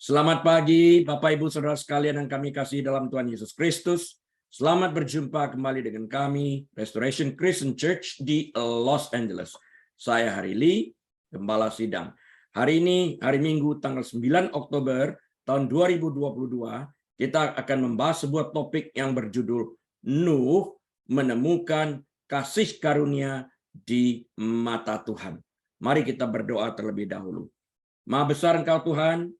Selamat pagi Bapak Ibu Saudara sekalian yang kami kasih dalam Tuhan Yesus Kristus. Selamat berjumpa kembali dengan kami Restoration Christian Church di Los Angeles. Saya Hari Lee, Gembala Sidang. Hari ini hari Minggu tanggal 9 Oktober tahun 2022, kita akan membahas sebuah topik yang berjudul Nuh menemukan kasih karunia di mata Tuhan. Mari kita berdoa terlebih dahulu. Maha besar Engkau Tuhan,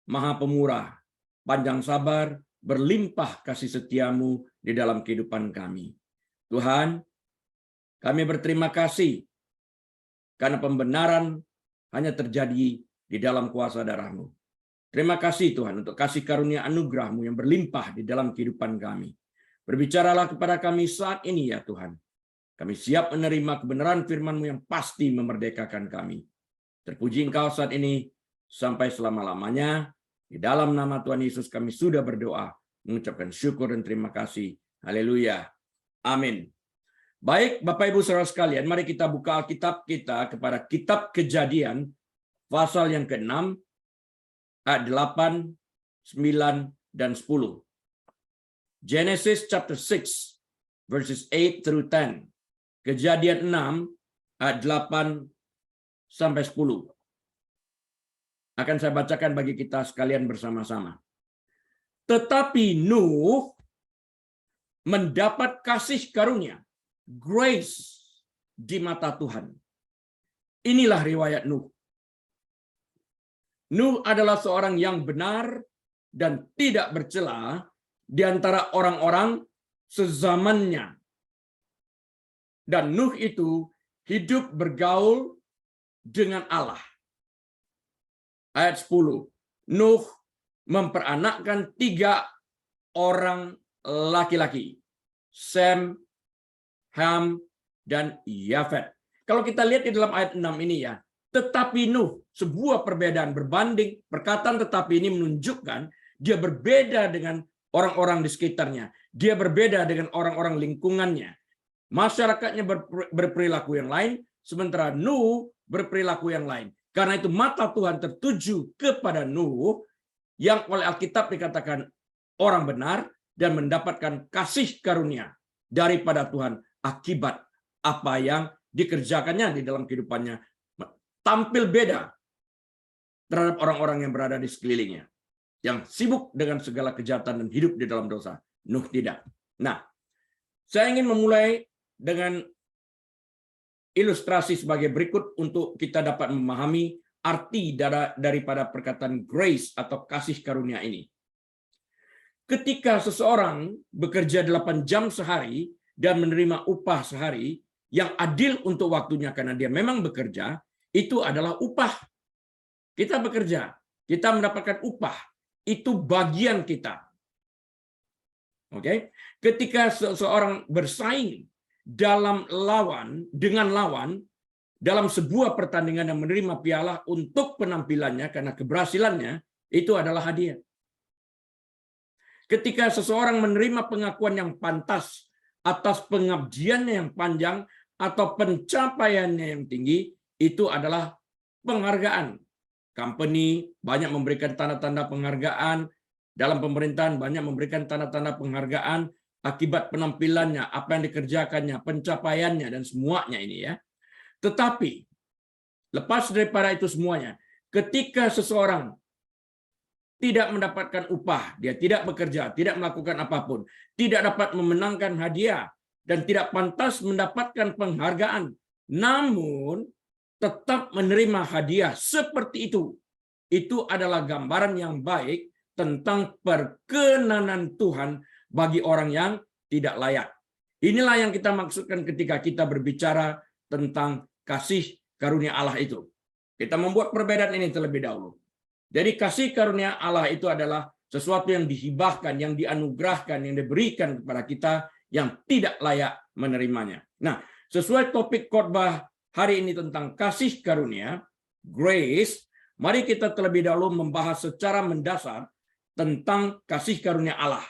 Maha pemurah, panjang sabar, berlimpah kasih setiamu di dalam kehidupan kami. Tuhan, kami berterima kasih karena pembenaran hanya terjadi di dalam kuasa darah-Mu. Terima kasih Tuhan untuk kasih karunia anugerah-Mu yang berlimpah di dalam kehidupan kami. Berbicaralah kepada kami saat ini ya Tuhan. Kami siap menerima kebenaran firman-Mu yang pasti memerdekakan kami. Terpuji Engkau saat ini sampai selama-lamanya. Di dalam nama Tuhan Yesus kami sudah berdoa, mengucapkan syukur dan terima kasih. Haleluya. Amin. Baik, Bapak Ibu Saudara sekalian, mari kita buka Alkitab kita kepada Kitab Kejadian, pasal yang ke-6, ayat 8, 9, dan 10. Genesis chapter 6, verses 8 through 10. Kejadian 6, ayat 8 sampai 10. Akan saya bacakan bagi kita sekalian bersama-sama. Tetapi Nuh mendapat kasih karunia, grace di mata Tuhan. Inilah riwayat Nuh. Nuh adalah seorang yang benar dan tidak bercela di antara orang-orang sezamannya. Dan Nuh itu hidup bergaul dengan Allah. Ayat 10. Nuh memperanakkan 3 orang laki-laki. Sem, Ham, dan Yafet. Kalau kita lihat di dalam ayat 6 ini ya. Tetapi Nuh, sebuah perbedaan berbanding. Perkataan tetapi ini menunjukkan dia berbeda dengan orang-orang di sekitarnya. Dia berbeda dengan orang-orang lingkungannya. Masyarakatnya berperilaku yang lain. Sementara Nuh berperilaku yang lain. Karena itu mata Tuhan tertuju kepada Nuh yang oleh Alkitab dikatakan orang benar dan mendapatkan kasih karunia daripada Tuhan akibat apa yang dikerjakannya di dalam kehidupannya. Tampil beda terhadap orang-orang yang berada di sekelilingnya. Yang sibuk dengan segala kejahatan dan hidup di dalam dosa. Nuh tidak. Nah, saya ingin memulai dengan ilustrasi sebagai berikut untuk kita dapat memahami arti daripada perkataan grace atau kasih karunia ini. Ketika seseorang bekerja 8 jam sehari dan menerima upah sehari yang adil untuk waktunya karena dia memang bekerja, itu adalah upah. Kita bekerja, kita mendapatkan upah. Itu bagian kita. Oke? Ketika seseorang bersaing dengan lawan dalam sebuah pertandingan yang menerima piala untuk penampilannya karena keberhasilannya, itu adalah hadiah. Ketika seseorang menerima pengakuan yang pantas atas pengabdiannya yang panjang atau pencapaiannya yang tinggi, itu adalah penghargaan. Company banyak memberikan tanda-tanda penghargaan, dalam pemerintahan banyak memberikan tanda-tanda penghargaan akibat penampilannya, apa yang dikerjakannya, pencapaiannya, dan semuanya ini ya. Tetapi, lepas daripada itu semuanya, ketika seseorang tidak mendapatkan upah, dia tidak bekerja, tidak melakukan apapun, tidak dapat memenangkan hadiah, dan tidak pantas mendapatkan penghargaan, namun tetap menerima hadiah seperti itu adalah gambaran yang baik tentang perkenanan Tuhan bagi orang yang tidak layak. Inilah yang kita maksudkan ketika kita berbicara tentang kasih karunia Allah itu. Kita membuat perbedaan ini terlebih dahulu. Jadi kasih karunia Allah itu adalah sesuatu yang dihibahkan, yang dianugerahkan, yang diberikan kepada kita yang tidak layak menerimanya. Nah, sesuai topik khotbah hari ini tentang kasih karunia, grace, mari kita terlebih dahulu membahas secara mendasar tentang kasih karunia Allah.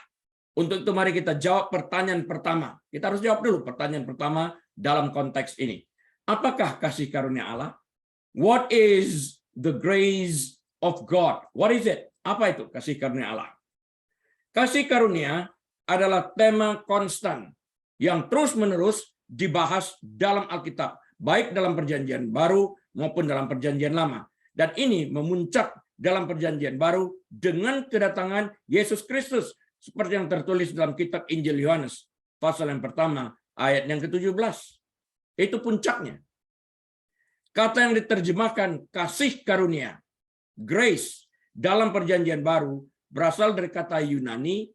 Untuk itu mari kita jawab pertanyaan pertama. Kita harus jawab dulu pertanyaan pertama dalam konteks ini. Apakah kasih karunia Allah? What is the grace of God? What is it? Apa itu kasih karunia Allah? Kasih karunia adalah tema konstan yang terus-menerus dibahas dalam Alkitab, baik dalam Perjanjian Baru maupun dalam Perjanjian Lama. Dan ini memuncak dalam Perjanjian Baru dengan kedatangan Yesus Kristus, seperti yang tertulis dalam kitab Injil Yohanes, pasal yang pertama, ayat yang ke-17. Itu puncaknya. Kata yang diterjemahkan kasih karunia, grace, dalam Perjanjian Baru berasal dari kata Yunani,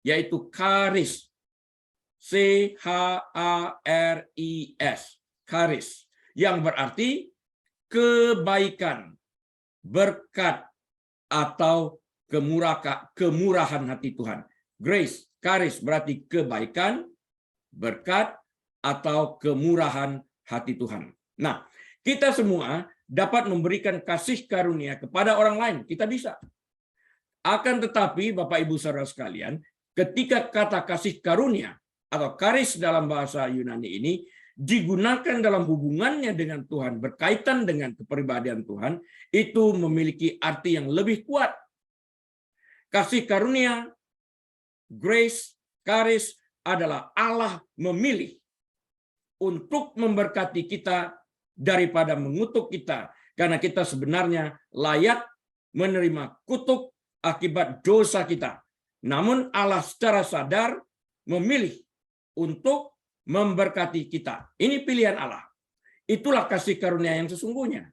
yaitu charis. C-H-A-R-I-S. Charis. Yang berarti kebaikan, berkat, atau kemurahan hati Tuhan. Grace, charis berarti kebaikan, berkat, atau kemurahan hati Tuhan. Nah, kita semua dapat memberikan kasih karunia kepada orang lain. Kita bisa. Akan tetapi, Bapak Ibu Saudara sekalian, ketika kata kasih karunia atau charis dalam bahasa Yunani ini digunakan dalam hubungannya dengan Tuhan, berkaitan dengan kepribadian Tuhan, itu memiliki arti yang lebih kuat. Kasih karunia, grace, charis adalah Allah memilih untuk memberkati kita daripada mengutuk kita, karena kita sebenarnya layak menerima kutuk akibat dosa kita. Namun Allah secara sadar memilih untuk memberkati kita. Ini pilihan Allah. Itulah kasih karunia yang sesungguhnya.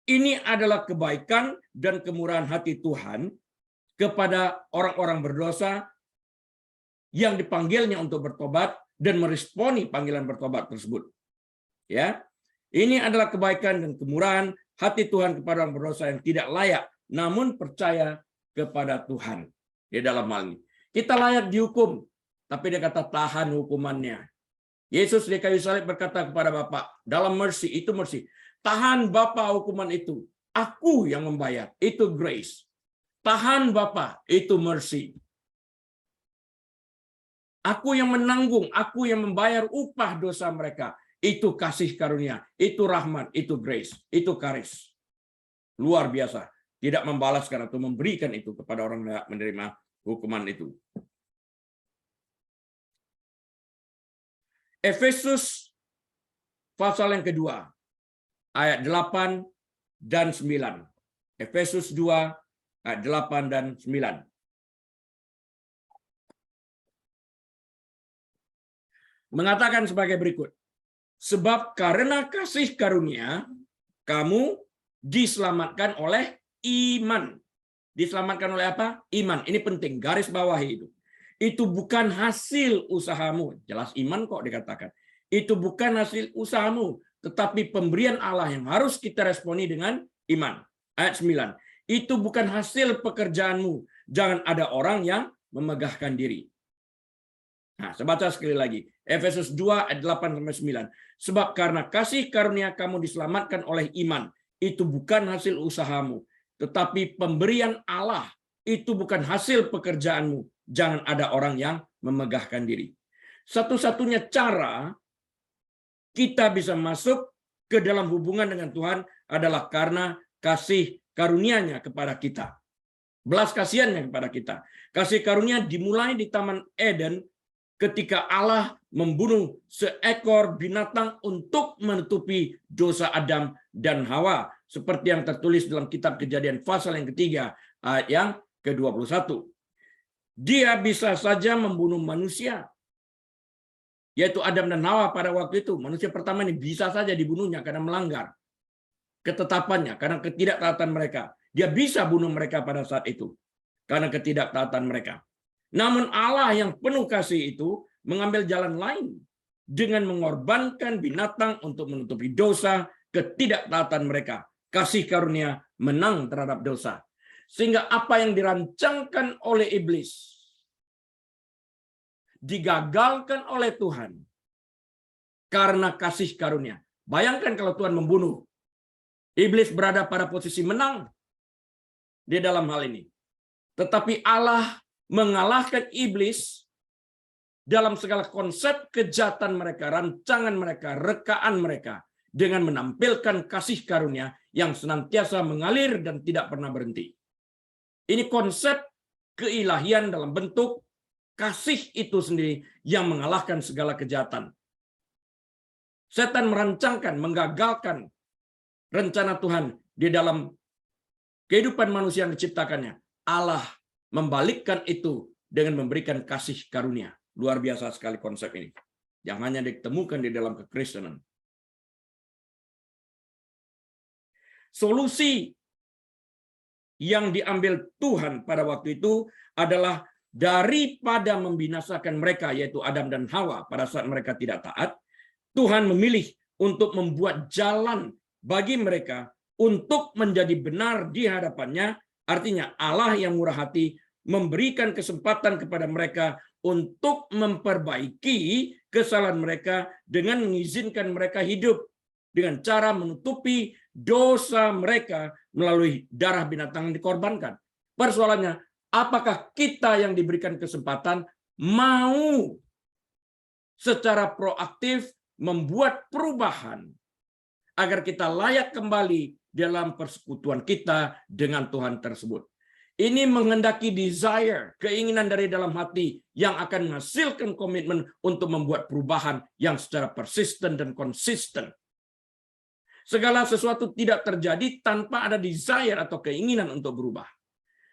Ini adalah kebaikan dan kemurahan hati Tuhan kepada orang-orang berdosa yang dipanggilnya untuk bertobat dan meresponi panggilan bertobat tersebut. Ya, ini adalah kebaikan dan kemurahan hati Tuhan kepada orang berdosa yang tidak layak, namun percaya kepada Tuhan. Di dalam hal ini, kita layak dihukum, tapi dia kata tahan hukumannya. Yesus di kayu salib berkata kepada Bapa, dalam mercy, itu mercy. Tahan Bapa hukuman itu. Aku yang membayar. Itu grace. Tahan Bapa, itu mercy. Aku yang menanggung, aku yang membayar upah dosa mereka. Itu kasih karunia, itu rahmat, itu grace, itu charis. Luar biasa. Tidak membalaskan atau memberikan itu kepada orang yang menerima hukuman itu. Efesus pasal yang kedua, ayat 8 dan 9. Efesus 2, ayat 8 dan 9. Mengatakan sebagai berikut. Sebab karena kasih karunia, kamu diselamatkan oleh iman. Diselamatkan oleh apa? Iman. Ini penting, garis bawahi itu. Itu bukan hasil usahamu. Jelas iman kok dikatakan. Itu bukan hasil usahamu, tetapi pemberian Allah yang harus kita responi dengan iman. Ayat 9. Itu bukan hasil pekerjaanmu. Jangan ada orang yang memegahkan diri. Nah, saya baca sekali lagi. Efesus 2 ayat 8-9. Sebab karena kasih karunia kamu diselamatkan oleh iman. Itu bukan hasil usahamu, tetapi pemberian Allah. Itu bukan hasil pekerjaanmu. Jangan ada orang yang memegahkan diri. Satu-satunya cara kita bisa masuk ke dalam hubungan dengan Tuhan adalah karena kasih karunia-Nya kepada kita. Belas kasihan-Nya kepada kita. Kasih karunia dimulai di Taman Eden ketika Allah membunuh seekor binatang untuk menutupi dosa Adam dan Hawa. Seperti yang tertulis dalam kitab Kejadian pasal yang ketiga, ayat yang ke-21. Dia bisa saja membunuh manusia, yaitu Adam dan Hawa pada waktu itu. Manusia pertama ini bisa saja dibunuhnya karena melanggar ketetapannya, karena ketidaktaatan mereka. Dia bisa bunuh mereka pada saat itu, karena ketidaktaatan mereka. Namun Allah yang penuh kasih itu mengambil jalan lain dengan mengorbankan binatang untuk menutupi dosa ketidaktaatan mereka. Kasih karunia menang terhadap dosa. Sehingga apa yang dirancangkan oleh iblis digagalkan oleh Tuhan karena kasih karunia. Bayangkan kalau Tuhan membunuh. Iblis berada pada posisi menang di dalam hal ini. Tetapi Allah mengalahkan iblis dalam segala konsep kejahatan mereka, rancangan mereka, rekaan mereka, dengan menampilkan kasih karunia yang senantiasa mengalir dan tidak pernah berhenti. Ini konsep keilahian dalam bentuk kasih itu sendiri yang mengalahkan segala kejahatan. Setan merancangkan, menggagalkan rencana Tuhan di dalam kehidupan manusia yang diciptakannya. Allah membalikkan itu dengan memberikan kasih karunia. Luar biasa sekali konsep ini, yang hanya ditemukan di dalam kekristenan. Solusi yang diambil Tuhan pada waktu itu adalah daripada membinasakan mereka, yaitu Adam dan Hawa pada saat mereka tidak taat, Tuhan memilih untuk membuat jalan bagi mereka untuk menjadi benar di hadapannya. Artinya Allah yang murah hati memberikan kesempatan kepada mereka untuk memperbaiki kesalahan mereka dengan mengizinkan mereka hidup dengan cara menutupi dosa mereka melalui darah binatang yang dikorbankan. Persoalannya, apakah kita yang diberikan kesempatan mau secara proaktif membuat perubahan agar kita layak kembali dalam persekutuan kita dengan Tuhan tersebut. Ini menghendaki desire, keinginan dari dalam hati yang akan menghasilkan komitmen untuk membuat perubahan yang secara persisten dan konsisten. Segala sesuatu tidak terjadi tanpa ada desire atau keinginan untuk berubah.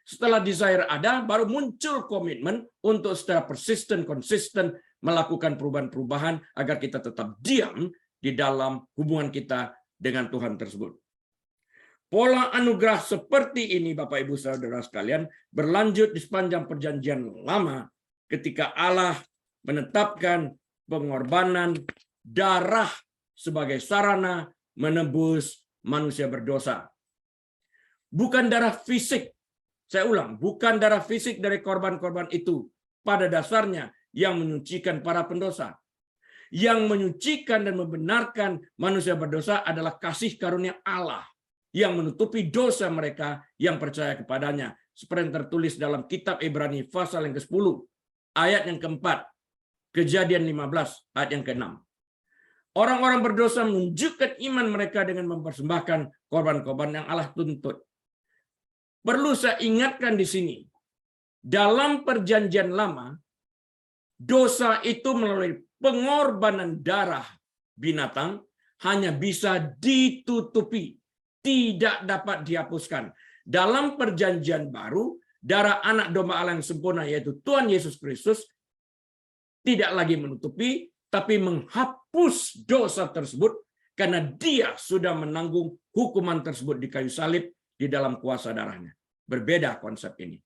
Setelah desire ada, baru muncul komitmen untuk secara persisten, konsisten melakukan perubahan-perubahan agar kita tetap diam di dalam hubungan kita dengan Tuhan tersebut. Pola anugerah seperti ini, Bapak Ibu Saudara sekalian, berlanjut di sepanjang perjanjian lama ketika Allah menetapkan pengorbanan darah sebagai sarana menebus manusia berdosa. Bukan darah fisik, saya ulang, bukan darah fisik dari korban-korban itu pada dasarnya yang menyucikan para pendosa. Yang menyucikan dan membenarkan manusia berdosa adalah kasih karunia Allah yang menutupi dosa mereka yang percaya kepadanya. Seperti yang tertulis dalam kitab Ibrani pasal yang ke-10, ayat yang keempat, Kejadian 15, ayat yang ke-6. Orang-orang berdosa menunjukkan iman mereka dengan mempersembahkan korban-korban yang Allah tuntut. Perlu saya ingatkan di sini, dalam perjanjian lama, dosa itu melalui pengorbanan darah binatang hanya bisa ditutupi, tidak dapat dihapuskan. Dalam perjanjian baru, darah anak domba Allah yang sempurna, yaitu Tuhan Yesus Kristus, tidak lagi menutupi, tapi menghapus dosa tersebut karena dia sudah menanggung hukuman tersebut di kayu salib di dalam kuasa darahnya. Berbeda konsep ini.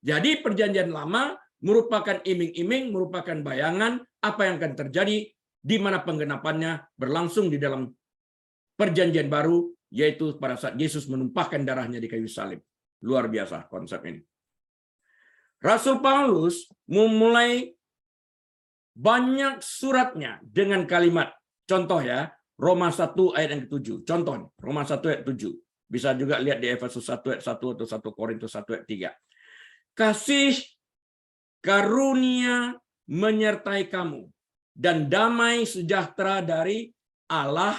Jadi perjanjian lama merupakan iming-iming, merupakan bayangan apa yang akan terjadi di mana penggenapannya berlangsung di dalam perjanjian baru, yaitu pada saat Yesus menumpahkan darahnya di kayu salib. Luar biasa konsep ini. Rasul Paulus memulai banyak suratnya dengan kalimat, contoh ya, Roma 1 ayat yang ke-7. Contoh, Roma 1 ayat 7. Bisa juga lihat di Efesus 1 ayat 1 atau 1 Korintus 1 ayat 3. Kasih karunia menyertai kamu dan damai sejahtera dari Allah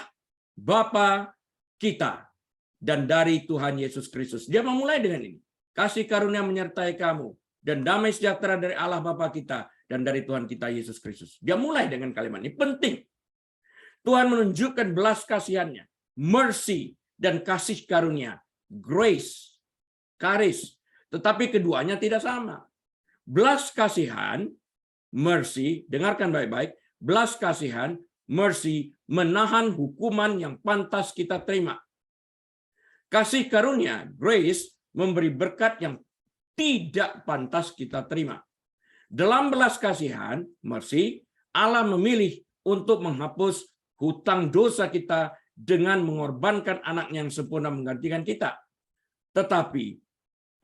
Bapa kita dan dari Tuhan Yesus Kristus. Dia memulai dengan ini. Kasih karunia menyertai kamu dan damai sejahtera dari Allah Bapa kita dan dari Tuhan kita Yesus Kristus. Dia mulai dengan kalimat ini. Penting. Tuhan menunjukkan belas kasihannya, mercy, dan kasih karunia, grace, charis. Tetapi keduanya tidak sama. Belas kasihan, mercy, dengarkan baik-baik, belas kasihan, mercy, menahan hukuman yang pantas kita terima. Kasih karunia, grace, memberi berkat yang tidak pantas kita terima. Dalam belas kasihan, mercy, Allah memilih untuk menghapus hutang dosa kita dengan mengorbankan anaknya yang sempurna menggantikan kita. Tetapi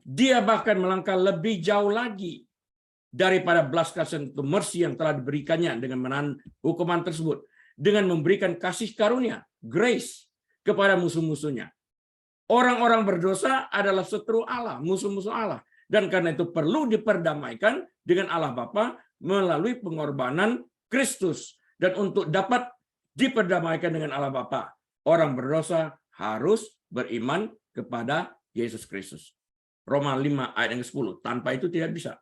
dia bahkan melangkah lebih jauh lagi daripada belas kasihan itu, mercy yang telah diberikannya dengan menahan hukuman tersebut, dengan memberikan kasih karunia, grace, kepada musuh-musuhnya. Orang-orang berdosa adalah seteru Allah, musuh-musuh Allah. Dan karena itu perlu diperdamaikan dengan Allah Bapa melalui pengorbanan Kristus. Dan untuk dapat diperdamaikan dengan Allah Bapa, orang berdosa harus beriman kepada Yesus Kristus. Roma 5 ayat yang ke-10. Tanpa itu tidak bisa.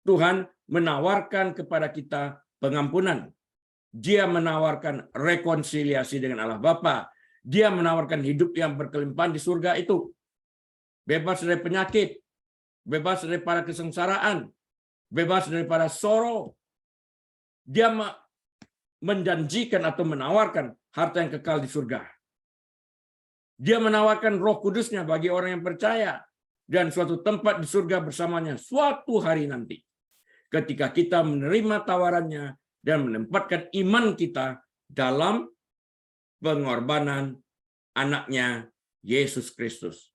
Tuhan menawarkan kepada kita pengampunan. Dia menawarkan rekonsiliasi dengan Allah Bapa. Dia menawarkan hidup yang berkelimpahan di surga itu. Bebas dari penyakit, bebas daripada kesengsaraan, bebas daripada sorrow. Dia menjanjikan atau menawarkan harta yang kekal di surga. Dia menawarkan Roh Kudusnya bagi orang yang percaya dan suatu tempat di surga bersamanya suatu hari nanti. Ketika kita menerima tawarannya dan menempatkan iman kita dalam pengorbanan anaknya Yesus Kristus.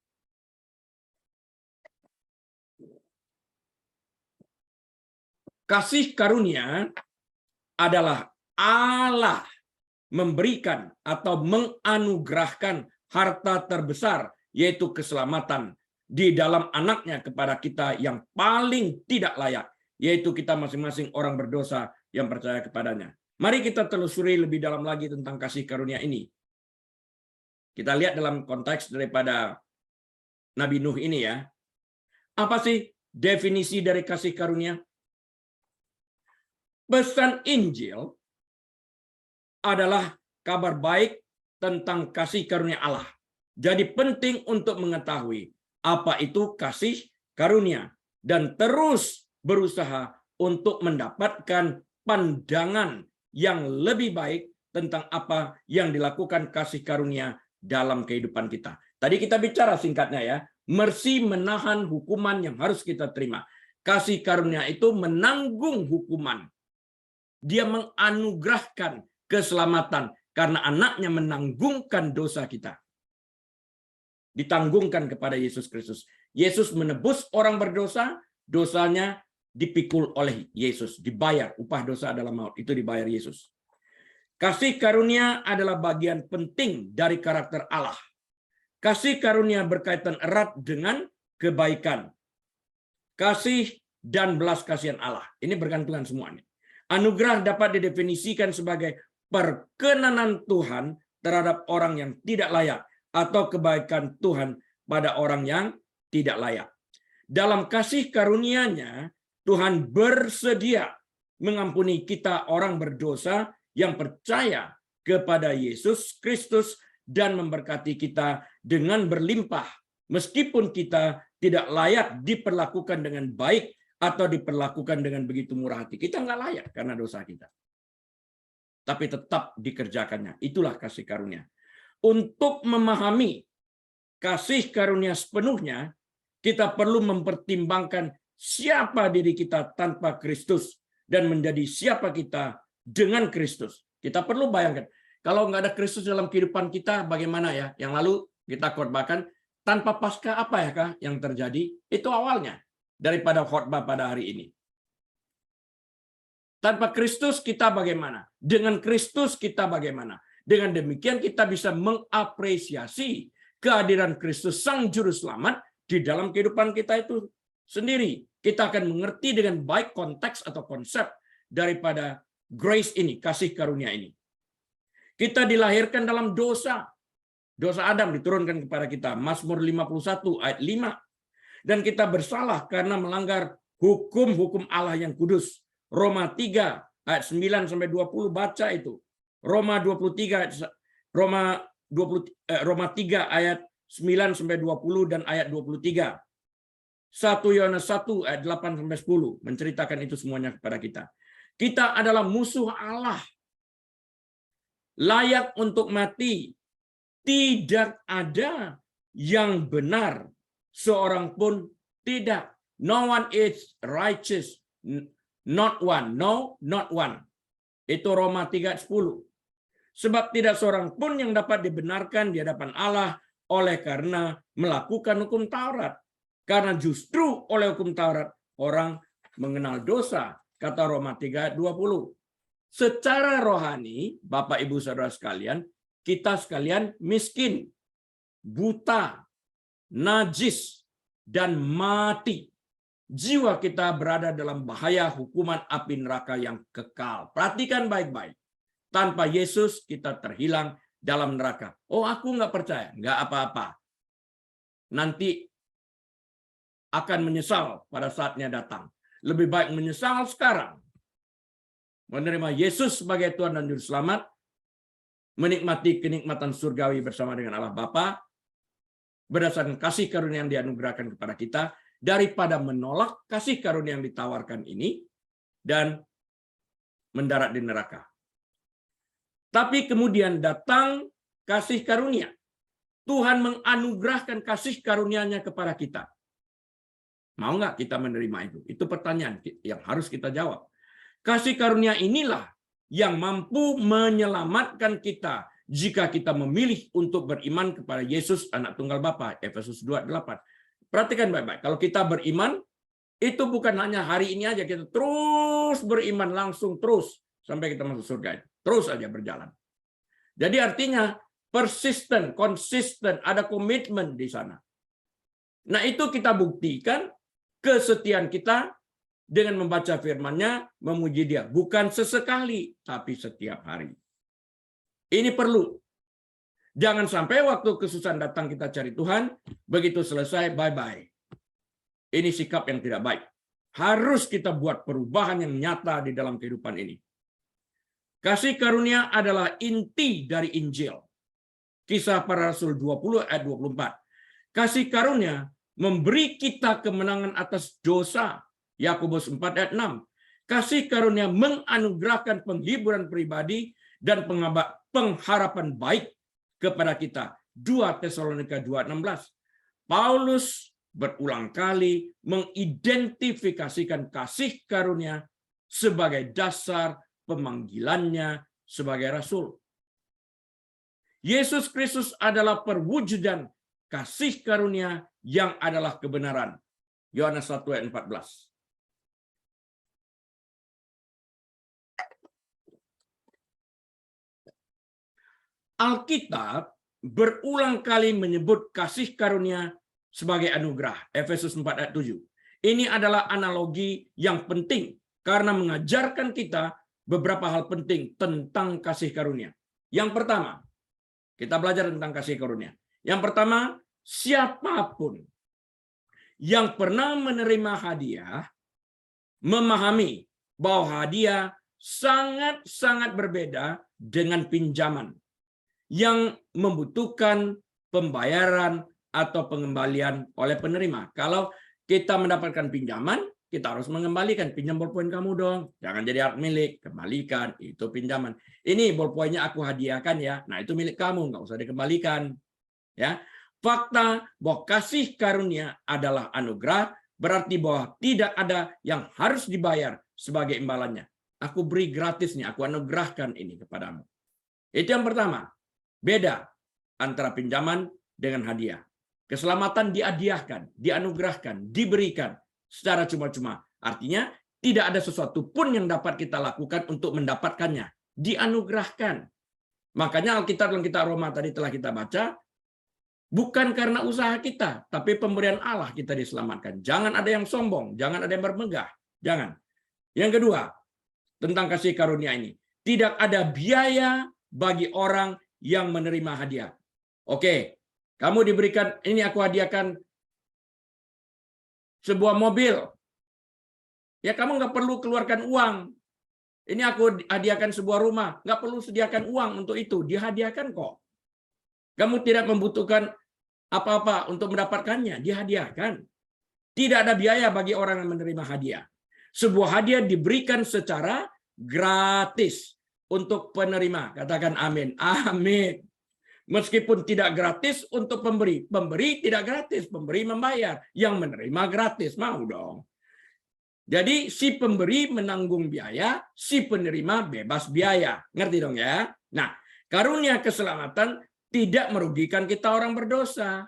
Kasih karunia adalah Allah memberikan atau menganugerahkan harta terbesar, yaitu keselamatan di dalam anaknya kepada kita yang paling tidak layak, yaitu kita masing-masing orang berdosa yang percaya kepadanya. Mari kita telusuri lebih dalam lagi tentang kasih karunia ini. Kita lihat dalam konteks daripada Nabi Nuh ini ya. Apa sih definisi dari kasih karunia? Pesan Injil adalah kabar baik tentang kasih karunia Allah. Jadi penting untuk mengetahui apa itu kasih karunia dan terus berusaha untuk mendapatkan pandangan yang lebih baik tentang apa yang dilakukan kasih karunia dalam kehidupan kita. Tadi kita bicara singkatnya ya, mercy menahan hukuman yang harus kita terima. Kasih karunia itu menanggung hukuman. Dia menganugerahkan keselamatan karena anaknya menanggungkan dosa kita. Ditanggungkan kepada Yesus Kristus. Yesus menebus orang berdosa, dosanya dipikul oleh Yesus, dibayar. Upah dosa adalah maut, itu dibayar Yesus. Kasih karunia adalah bagian penting dari karakter Allah. Kasih karunia berkaitan erat dengan kebaikan. Kasih dan belas kasihan Allah. Ini bergantungan semuanya. Anugerah dapat didefinisikan sebagai perkenanan Tuhan terhadap orang yang tidak layak atau kebaikan Tuhan pada orang yang tidak layak. Dalam kasih karunia-Nya, Tuhan bersedia mengampuni kita orang berdosa yang percaya kepada Yesus Kristus dan memberkati kita dengan berlimpah meskipun kita tidak layak diperlakukan dengan baik atau diperlakukan dengan begitu murah hati. Kita nggak layak karena dosa kita. Tapi tetap dikerjakannya. Itulah kasih karunia. Untuk memahami kasih karunia sepenuhnya, kita perlu mempertimbangkan siapa diri kita tanpa Kristus dan menjadi siapa kita dengan Kristus. Kita perlu bayangkan, kalau nggak ada Kristus dalam kehidupan kita, bagaimana ya? Yang lalu kita khotbahkan, tanpa Paskah apa ya kah yang terjadi? Itu awalnya daripada khotbah pada hari ini. Tanpa Kristus kita bagaimana? Dengan Kristus kita bagaimana? Dengan demikian kita bisa mengapresiasi kehadiran Kristus Sang Juru Selamat di dalam kehidupan kita itu sendiri. Kita akan mengerti dengan baik konteks atau konsep daripada grace ini, kasih karunia ini. Kita dilahirkan dalam dosa. Dosa Adam diturunkan kepada kita. Mazmur 51 ayat 5. Dan kita bersalah karena melanggar hukum-hukum Allah yang kudus. Roma 3 ayat 9 sampai 20 baca itu. Roma 3 ayat 9 sampai 20 dan ayat 23. 1 Yohanes 1 ayat 8 sampai 10 menceritakan itu semuanya kepada kita. Kita adalah musuh Allah. Layak untuk mati. Tidak ada yang benar. Seorang pun tidak. No one is righteous. Not one. No, not one. Itu Roma 3:10. Sebab tidak seorang pun yang dapat dibenarkan di hadapan Allah oleh karena melakukan hukum Taurat. Karena justru oleh hukum Taurat orang mengenal dosa. Kata Roma 3:20. Secara rohani, Bapak Ibu Saudara sekalian, kita sekalian miskin, buta, najis, dan mati. Jiwa kita berada dalam bahaya hukuman api neraka yang kekal. Perhatikan baik-baik. Tanpa Yesus kita terhilang dalam neraka. Oh, aku nggak percaya. Nggak apa-apa. nanti akan menyesal pada saatnya datang. Lebih baik menyesal sekarang, menerima Yesus sebagai Tuhan dan Juru Selamat, menikmati kenikmatan surgawi bersama dengan Allah Bapa berdasarkan kasih karunia yang dianugerahkan kepada kita, daripada menolak kasih karunia yang ditawarkan ini dan mendarat di neraka. Tapi kemudian datang kasih karunia. Tuhan menganugerahkan kasih karunia-Nya kepada kita. Mau nggak kita menerima itu? Itu pertanyaan yang harus kita jawab. Kasih karunia inilah yang mampu menyelamatkan kita jika kita memilih untuk beriman kepada Yesus, Anak Tunggal Bapa. Efesus 2:8. Perhatikan baik-baik. Kalau kita beriman, itu bukan hanya hari ini aja. Kita terus beriman, langsung terus sampai kita masuk surga. Terus aja berjalan. Jadi artinya persisten, konsisten, ada komitmen di sana. Nah, itu kita buktikan kesetiaan kita dengan membaca firman-Nya, memuji Dia. Bukan sesekali, tapi setiap hari. Ini perlu. Jangan sampai waktu kesusahan datang kita cari Tuhan, begitu selesai, bye-bye. Ini sikap yang tidak baik. Harus kita buat perubahan yang nyata di dalam kehidupan ini. Kasih karunia adalah inti dari Injil. Kisah Para Rasul 20 ayat 24. Kasih karunia memberi kita kemenangan atas dosa. Yakobus 4 ayat 6. Kasih karunia menganugerahkan penghiburan pribadi dan pengharapan baik kepada kita. 2 Tesalonika 2:16. Paulus berulang kali mengidentifikasikan kasih karunia sebagai dasar pemanggilannya sebagai rasul. Yesus Kristus adalah perwujudan kasih karunia yang adalah kebenaran. Yohanes 1 ayat 14. Alkitab berulang kali menyebut kasih karunia sebagai anugerah. Efesus 4 ayat 7. Ini adalah analogi yang penting karena mengajarkan kita beberapa hal penting tentang kasih karunia. Yang pertama, kita belajar tentang kasih karunia. Yang pertama, siapapun yang pernah menerima hadiah memahami bahwa hadiah sangat-sangat berbeda dengan pinjaman yang membutuhkan pembayaran atau pengembalian oleh penerima. Kalau kita mendapatkan pinjaman, kita harus mengembalikan. Pinjam bolpoin kamu dong. Jangan jadi hak milik. Kembalikan. Itu pinjaman. Ini bolpoinnya aku hadiahkan ya. Nah, itu milik kamu. Nggak usah dikembalikan. Ya. Fakta bahwa kasih karunia adalah anugerah berarti bahwa tidak ada yang harus dibayar sebagai imbalannya. Aku beri gratis nih. Aku anugerahkan ini kepadamu. Itu yang pertama. Beda antara pinjaman dengan hadiah. Keselamatan dihadiahkan, dianugerahkan, diberikan secara cuma-cuma. Artinya tidak ada sesuatu pun yang dapat kita lakukan untuk mendapatkannya. Dianugerahkan. Makanya Alkitab dalam kitab Roma tadi telah kita baca, bukan karena usaha kita, tapi pemberian Allah kita diselamatkan. Jangan ada yang sombong, jangan ada yang bermegah. Jangan. Yang kedua, tentang kasih karunia ini. Tidak ada biaya bagi orang yang menerima hadiah. Oke, kamu diberikan, ini aku hadiahkan sebuah mobil. Ya kamu nggak perlu keluarkan uang. Ini aku hadiahkan sebuah rumah. Nggak perlu sediakan uang untuk itu. Dihadiahkan kok. Kamu tidak membutuhkan apa-apa untuk mendapatkannya. Dihadiahkan. Tidak ada biaya bagi orang yang menerima hadiah. Sebuah hadiah diberikan secara gratis untuk penerima. Katakan amin. Amin. Meskipun tidak gratis untuk pemberi. Pemberi tidak gratis. Pemberi membayar. Yang menerima gratis. Mau dong. Jadi si pemberi menanggung biaya, si penerima bebas biaya. Ngerti dong ya? Nah, karunia keselamatan tidak merugikan kita orang berdosa.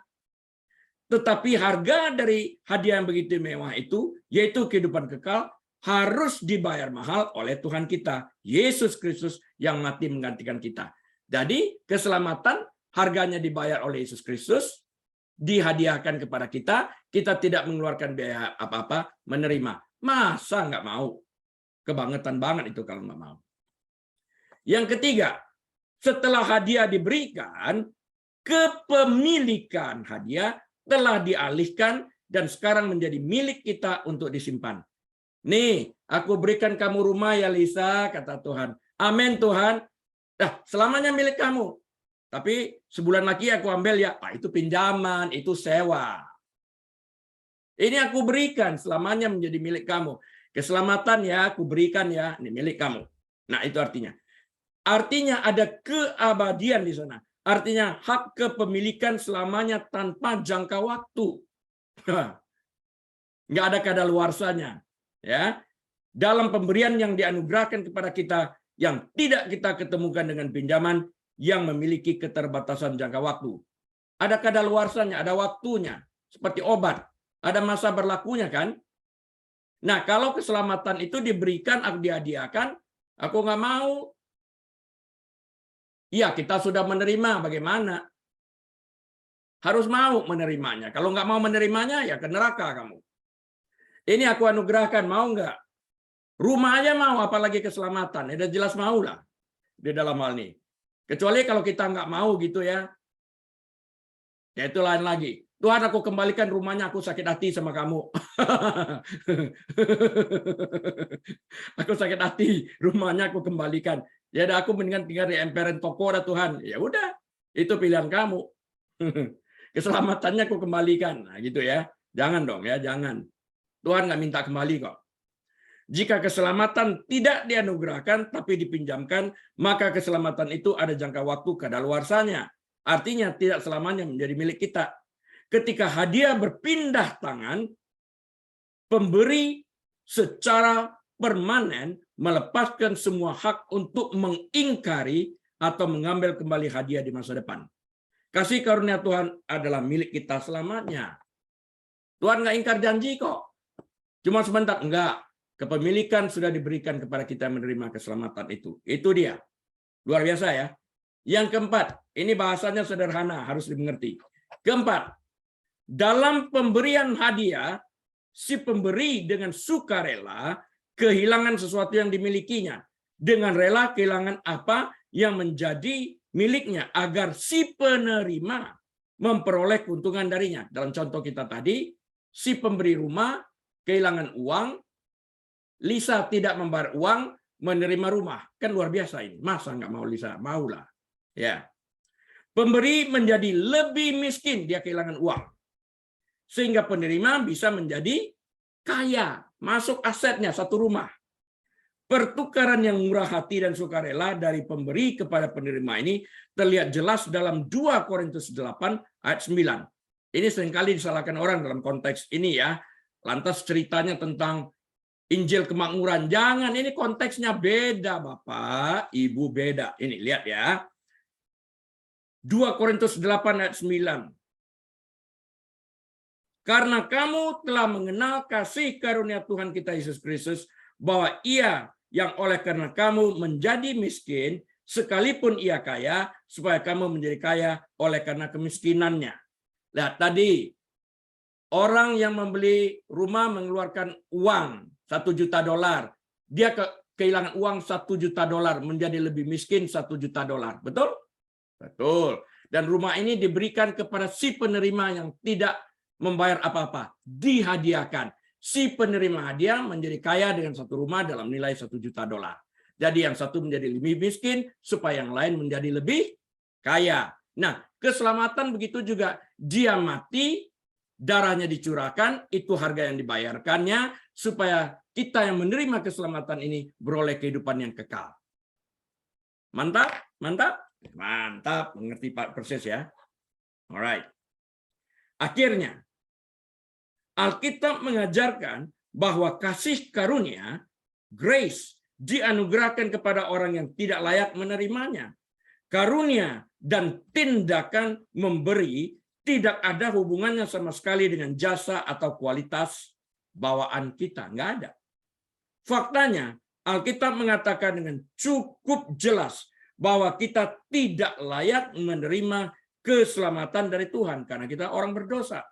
Tetapi harga dari hadiah yang begitu mewah itu, yaitu kehidupan kekal, harus dibayar mahal oleh Tuhan kita, Yesus Kristus yang mati menggantikan kita. Jadi keselamatan harganya dibayar oleh Yesus Kristus, dihadiahkan kepada kita, kita tidak mengeluarkan biaya apa-apa, menerima. Masa nggak mau? Kebangetan banget itu kalau nggak mau. Yang ketiga, setelah hadiah diberikan, kepemilikan hadiah telah dialihkan dan sekarang menjadi milik kita untuk disimpan. Nih, aku berikan kamu rumah ya Lisa, kata Tuhan. Amin Tuhan. Nah, selamanya milik kamu. Tapi sebulan lagi aku ambil ya. Itu pinjaman, itu sewa. Ini aku berikan selamanya menjadi milik kamu. Keselamatan ya aku berikan ya, ini milik kamu. Nah, itu artinya. Artinya ada keabadian di sana. Artinya hak kepemilikan selamanya tanpa jangka waktu. Nggak ada kadaluarsanya. Ya. Dalam pemberian yang dianugerahkan kepada kita yang tidak kita ketemukan dengan pinjaman yang memiliki keterbatasan jangka waktu. Ada kadaluarsanya, ada waktunya. Seperti obat. Ada masa berlakunya kan? Nah, kalau keselamatan itu diberikan, aku dihadiahkan, aku nggak mau. Iya, kita sudah menerima, bagaimana? Harus mau menerimanya. Kalau nggak mau menerimanya, ya ke neraka kamu. Ini aku anugerahkan, mau nggak? Rumah aja mau, apalagi keselamatan. Udah jelas mau lah di dalam hal ini. Kecuali kalau kita nggak mau gitu ya. Ya itu lain lagi. Tuhan, aku kembalikan rumahnya, aku sakit hati sama kamu. Aku sakit hati, rumahnya aku kembalikan. Ya udah, aku mendingan tinggal di emperan toko dah Tuhan. Ya udah, itu pilihan kamu. Keselamatannya aku kembalikan. Nah, gitu ya. Jangan dong ya, jangan. Tuhan nggak minta kembali kok. Jika keselamatan tidak dianugerahkan tapi dipinjamkan, maka keselamatan itu ada jangka waktu kadaluarsanya. Artinya tidak selamanya menjadi milik kita. Ketika hadiah berpindah tangan, pemberi secara permanen melepaskan semua hak untuk mengingkari atau mengambil kembali hadiah di masa depan. Kasih karunia Tuhan adalah milik kita selamanya. Tuhan nggak ingkar janji kok. Cuma sebentar, enggak. Kepemilikan sudah diberikan kepada kita menerima keselamatan itu. Itu dia. Luar biasa ya. Yang keempat, ini bahasanya sederhana, harus dimengerti. Keempat, dalam pemberian hadiah, si pemberi dengan sukarela kehilangan sesuatu yang dimilikinya. Dengan rela kehilangan apa yang menjadi miliknya, agar si penerima memperoleh keuntungan darinya. Dalam contoh kita tadi, si pemberi rumah kehilangan uang, Lisa tidak membayar uang, menerima rumah. Kan luar biasa ini. Masa nggak mau Lisa? Maulah. Ya. Pemberi menjadi lebih miskin, dia kehilangan uang. Sehingga penerima bisa menjadi kaya, masuk asetnya satu rumah. Pertukaran yang murah hati dan sukarela dari pemberi kepada penerima ini terlihat jelas dalam 2 Korintus 8 ayat 9. Ini seringkali disalahkan orang dalam konteks ini ya. Lantas ceritanya tentang Injil kemakmuran. Jangan, ini konteksnya beda Bapak, Ibu beda. Ini lihat ya. 2 Korintus 8 ayat 9. Karena kamu telah mengenal kasih karunia Tuhan kita Yesus Kristus, bahwa Ia yang oleh karena kamu menjadi miskin, sekalipun Ia kaya, supaya kamu menjadi kaya oleh karena kemiskinannya. Lihat tadi, orang yang membeli rumah mengeluarkan uang $1 juta. Dia kehilangan uang $1 juta, menjadi lebih miskin $1 juta. Betul? Betul. Dan rumah ini diberikan kepada si penerima yang tidak membayar apa-apa. Dihadiahkan. Si penerima hadiah menjadi kaya dengan satu rumah dalam nilai $1 juta. Jadi yang satu menjadi lebih miskin, supaya yang lain menjadi lebih kaya. Nah, keselamatan begitu juga. Dia mati, darahnya dicurahkan, itu harga yang dibayarkannya, supaya kita yang menerima keselamatan ini beroleh kehidupan yang kekal. Mantap? Mantap? Mantap, mengerti Pak persis ya. Alright. Akhirnya, Alkitab mengajarkan bahwa kasih karunia, grace, dianugerahkan kepada orang yang tidak layak menerimanya. Karunia dan tindakan memberi tidak ada hubungannya sama sekali dengan jasa atau kualitas bawaan kita. Nggak ada. Faktanya, Alkitab mengatakan dengan cukup jelas bahwa kita tidak layak menerima keselamatan dari Tuhan karena kita orang berdosa.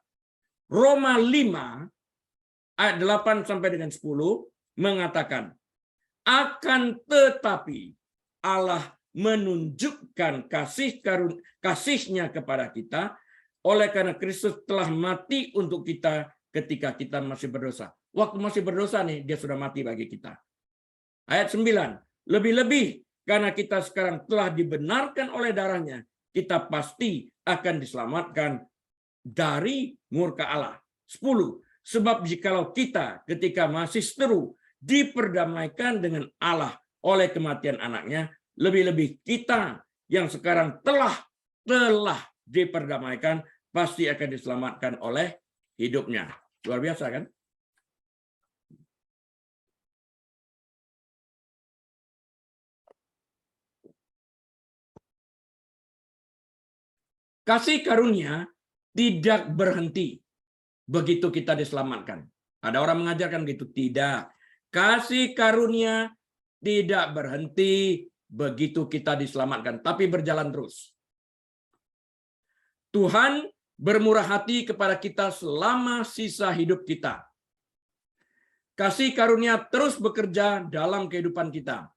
Roma 5 ayat 8 sampai dengan 10 mengatakan, akan tetapi Allah menunjukkan kasih-Nya kepada kita oleh karena Kristus telah mati untuk kita ketika kita masih berdosa. Waktu masih berdosa nih, dia sudah mati bagi kita. Ayat 9, lebih-lebih karena kita sekarang telah dibenarkan oleh darahnya, kita pasti akan diselamatkan dari murka Allah. 10, sebab jikalau kita ketika masih seteru diperdamaikan dengan Allah oleh kematian anaknya, lebih-lebih kita yang sekarang telah diperdamaikan pasti akan diselamatkan oleh hidupnya. Luar biasa kan? Kasih karunia tidak berhenti begitu kita diselamatkan. Ada orang mengajarkan gitu, tidak. Kasih karunia tidak berhenti begitu kita diselamatkan, tapi berjalan terus. Tuhan bermurah hati kepada kita selama sisa hidup kita. Kasih karunia terus bekerja dalam kehidupan kita.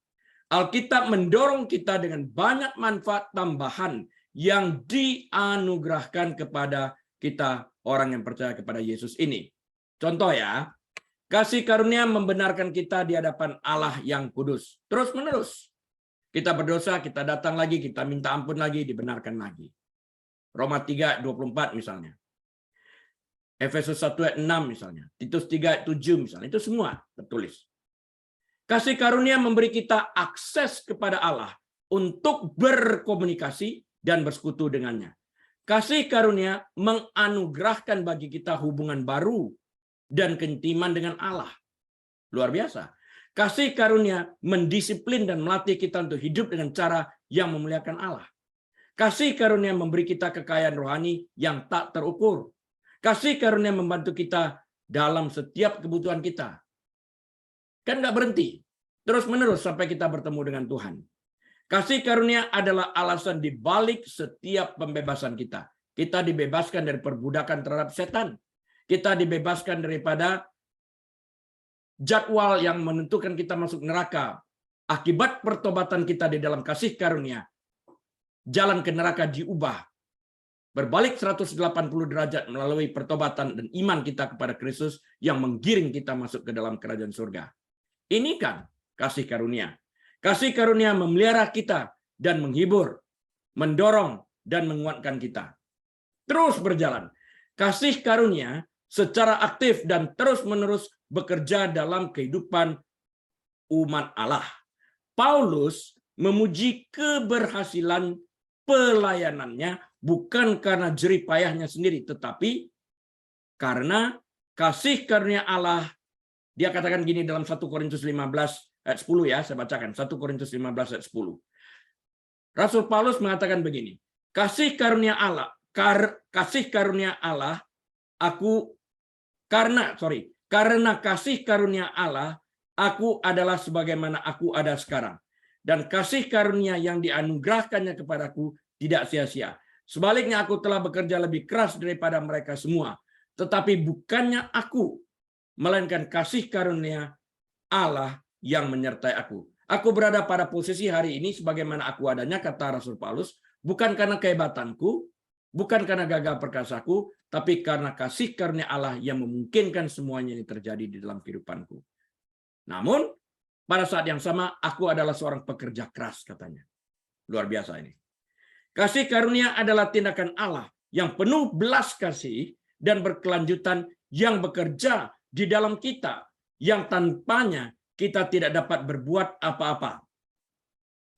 Alkitab mendorong kita dengan banyak manfaat tambahan yang dianugerahkan kepada kita orang yang percaya kepada Yesus ini. Contoh ya, kasih karunia membenarkan kita di hadapan Allah yang kudus. Terus-menerus. Kita berdosa, kita datang lagi, kita minta ampun lagi, dibenarkan lagi. Roma 3:24 misalnya. Efesus 1 ayat 6 misalnya. Titus 3 ayat 7 misalnya. Itu semua tertulis. Kasih karunia memberi kita akses kepada Allah untuk berkomunikasi dan bersekutu dengannya. Kasih karunia menganugerahkan bagi kita hubungan baru dan keintiman dengan Allah. Luar biasa. Kasih karunia mendisiplin dan melatih kita untuk hidup dengan cara yang memuliakan Allah. Kasih karunia memberi kita kekayaan rohani yang tak terukur. Kasih karunia membantu kita dalam setiap kebutuhan kita. Kan nggak berhenti. Terus-menerus sampai kita bertemu dengan Tuhan. Kasih karunia adalah alasan di balik setiap pembebasan kita. Kita dibebaskan dari perbudakan terhadap setan. Kita dibebaskan daripada jadwal yang menentukan kita masuk neraka. Akibat pertobatan kita di dalam kasih karunia, jalan ke neraka diubah. Berbalik 180 derajat melalui pertobatan dan iman kita kepada Kristus yang menggiring kita masuk ke dalam kerajaan surga. Ini kan kasih karunia. Kasih karunia memelihara kita dan menghibur, mendorong dan menguatkan kita. Terus berjalan. Kasih karunia secara aktif dan terus-menerus bekerja dalam kehidupan umat Allah. Paulus memuji keberhasilan pelayanannya bukan karena jerih payahnya sendiri, tetapi karena kasih karunia Allah. Dia katakan gini dalam 1 Korintus 15 ayat 10 ya, saya bacakan 1 Korintus 15 ayat 10. Rasul Paulus mengatakan begini, karena kasih karunia Allah aku adalah sebagaimana aku ada sekarang, dan kasih karunia yang dianugerahkannya kepadaku tidak sia-sia. Sebaliknya aku telah bekerja lebih keras daripada mereka semua, tetapi bukannya aku, melainkan kasih karunia Allah yang menyertai aku. Aku berada pada posisi hari ini sebagaimana aku adanya, kata Rasul Paulus, bukan karena kehebatanku, bukan karena gagah perkasaku, tapi karena kasih karunia Allah yang memungkinkan semuanya ini terjadi di dalam kehidupanku. Namun, pada saat yang sama, aku adalah seorang pekerja keras, katanya. Luar biasa ini. Kasih karunia adalah tindakan Allah yang penuh belas kasih dan berkelanjutan yang bekerja di dalam kita, yang tanpanya kita tidak dapat berbuat apa-apa.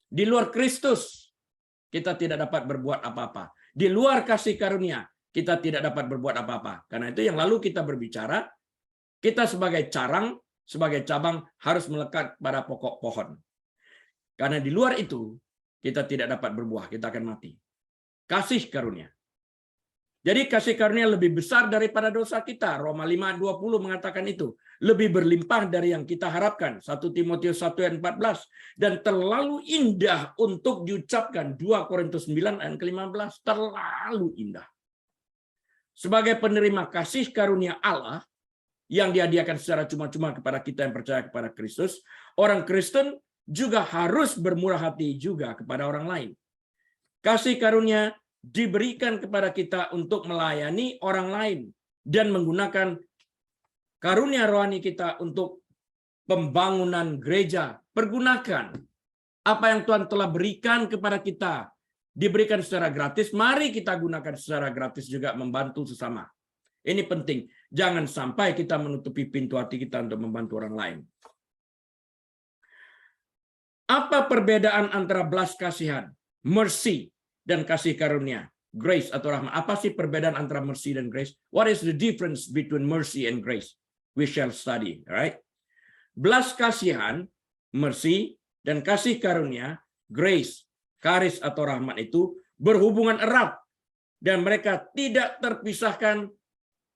Di luar Kristus, kita tidak dapat berbuat apa-apa. Di luar kasih karunia, kita tidak dapat berbuat apa-apa. Karena itu yang lalu kita berbicara, kita sebagai carang, sebagai cabang harus melekat pada pokok pohon. Karena di luar itu, kita tidak dapat berbuah, kita akan mati. Kasih karunia. Jadi kasih karunia lebih besar daripada dosa kita. Roma 5:20 mengatakan itu. Lebih berlimpah dari yang kita harapkan. 1 Timotius 1 ayat 14. Dan terlalu indah untuk diucapkan. 2 Korintus 9 ayat 15. Terlalu indah. Sebagai penerima kasih karunia Allah yang dihadiahkan secara cuma-cuma kepada kita yang percaya kepada Kristus, orang Kristen juga harus bermurah hati juga kepada orang lain. Kasih karunia diberikan kepada kita untuk melayani orang lain dan menggunakan karunia rohani kita untuk pembangunan gereja. Pergunakan apa yang Tuhan telah berikan kepada kita, diberikan secara gratis, mari kita gunakan secara gratis juga membantu sesama. Ini penting, jangan sampai kita menutupi pintu hati kita untuk membantu orang lain. Apa perbedaan antara belas kasihan, mercy, dan kasih karunia, grace atau rahmat? Apa sih perbedaan antara mercy dan grace? What is the difference between mercy and grace? We shall study, right? Belas kasihan, mercy, dan kasih karunia, grace, karis atau rahmat itu berhubungan erat dan mereka tidak terpisahkan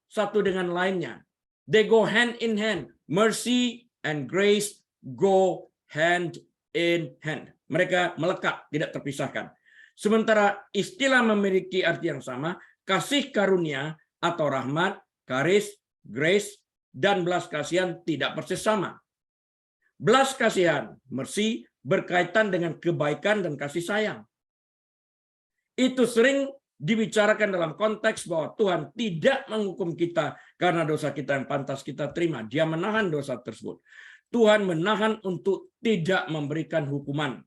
satu dengan lainnya. They go hand in hand. Mercy and grace go hand in hand. Mereka melekat, tidak terpisahkan. Sementara istilah memiliki arti yang sama, kasih karunia atau rahmat, karis, grace, dan belas kasihan tidak persis sama. Belas kasihan, mercy, berkaitan dengan kebaikan dan kasih sayang. Itu sering dibicarakan dalam konteks bahwa Tuhan tidak menghukum kita karena dosa kita yang pantas kita terima. Dia menahan dosa tersebut. Tuhan menahan untuk tidak memberikan hukuman.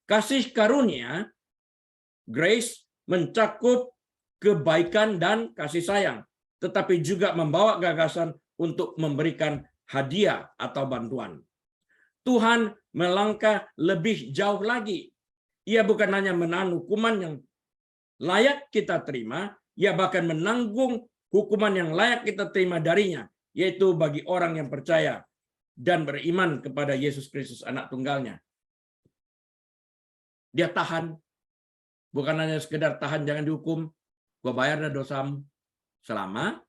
Kasih karunia, grace, mencakup kebaikan dan kasih sayang, tetapi juga membawa gagasan untuk memberikan hadiah atau bantuan. Tuhan melangkah lebih jauh lagi. Ia bukan hanya menahan hukuman yang layak kita terima, ia bahkan menanggung hukuman yang layak kita terima darinya, yaitu bagi orang yang percaya dan beriman kepada Yesus Kristus anak tunggalnya. Dia tahan, bukan hanya sekedar tahan jangan dihukum, gua bayar dah dosamu selama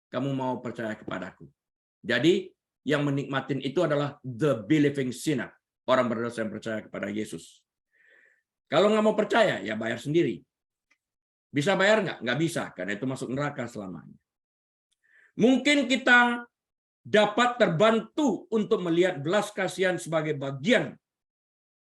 kamu mau percaya kepadaku. Jadi yang menikmatin itu adalah the believing sinner, orang berdosa yang percaya kepada Yesus. Kalau nggak mau percaya, ya bayar sendiri. Bisa bayar nggak? Nggak bisa, karena itu masuk neraka selamanya. Mungkin kita dapat terbantu untuk melihat belas kasihan sebagai bagian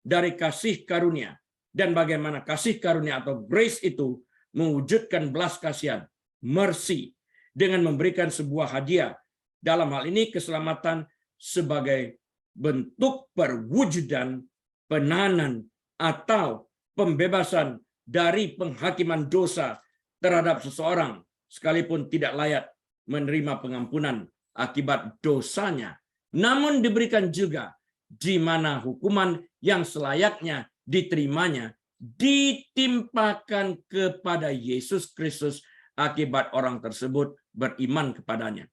dari kasih karunia. Dan bagaimana kasih karunia atau grace itu mewujudkan belas kasihan, mercy, dengan memberikan sebuah hadiah. Dalam hal ini keselamatan sebagai bentuk perwujudan penahanan atau pembebasan dari penghakiman dosa terhadap seseorang sekalipun tidak layak menerima pengampunan akibat dosanya, namun diberikan juga di mana hukuman yang selayaknya diterimanya ditimpakan kepada Yesus Kristus akibat orang tersebut beriman kepadanya.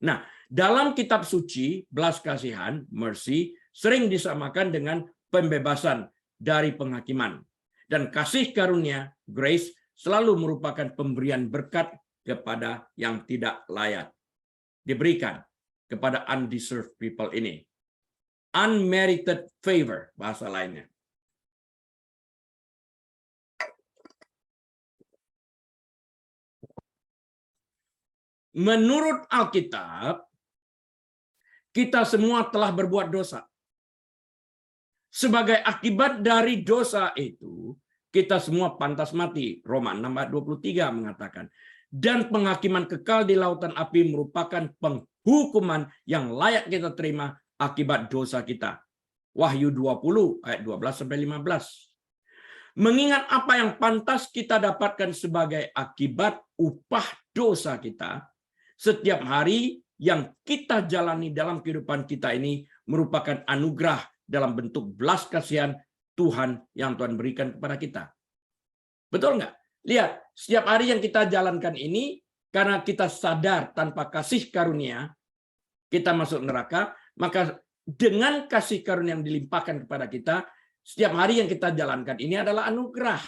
Nah, dalam kitab suci, belas kasihan, mercy, sering disamakan dengan pembebasan dari penghakiman. Dan kasih karunia, grace, selalu merupakan pemberian berkat kepada yang tidak layak. Diberikan kepada undeserved people ini. Unmerited favor, bahasa lainnya. Menurut Alkitab, kita semua telah berbuat dosa. Sebagai akibat dari dosa itu, kita semua pantas mati. Roma 6:23 mengatakan. Dan penghakiman kekal di lautan api merupakan penghukuman yang layak kita terima akibat dosa kita. Wahyu 20 ayat 12-15. Mengingat apa yang pantas kita dapatkan sebagai akibat upah dosa kita, setiap hari yang kita jalani dalam kehidupan kita ini merupakan anugerah dalam bentuk belas kasihan Tuhan yang Tuhan berikan kepada kita. Betul nggak? Lihat, setiap hari yang kita jalankan ini, karena kita sadar tanpa kasih karunia, kita masuk neraka, maka dengan kasih karunia yang dilimpahkan kepada kita, setiap hari yang kita jalankan ini adalah anugerah.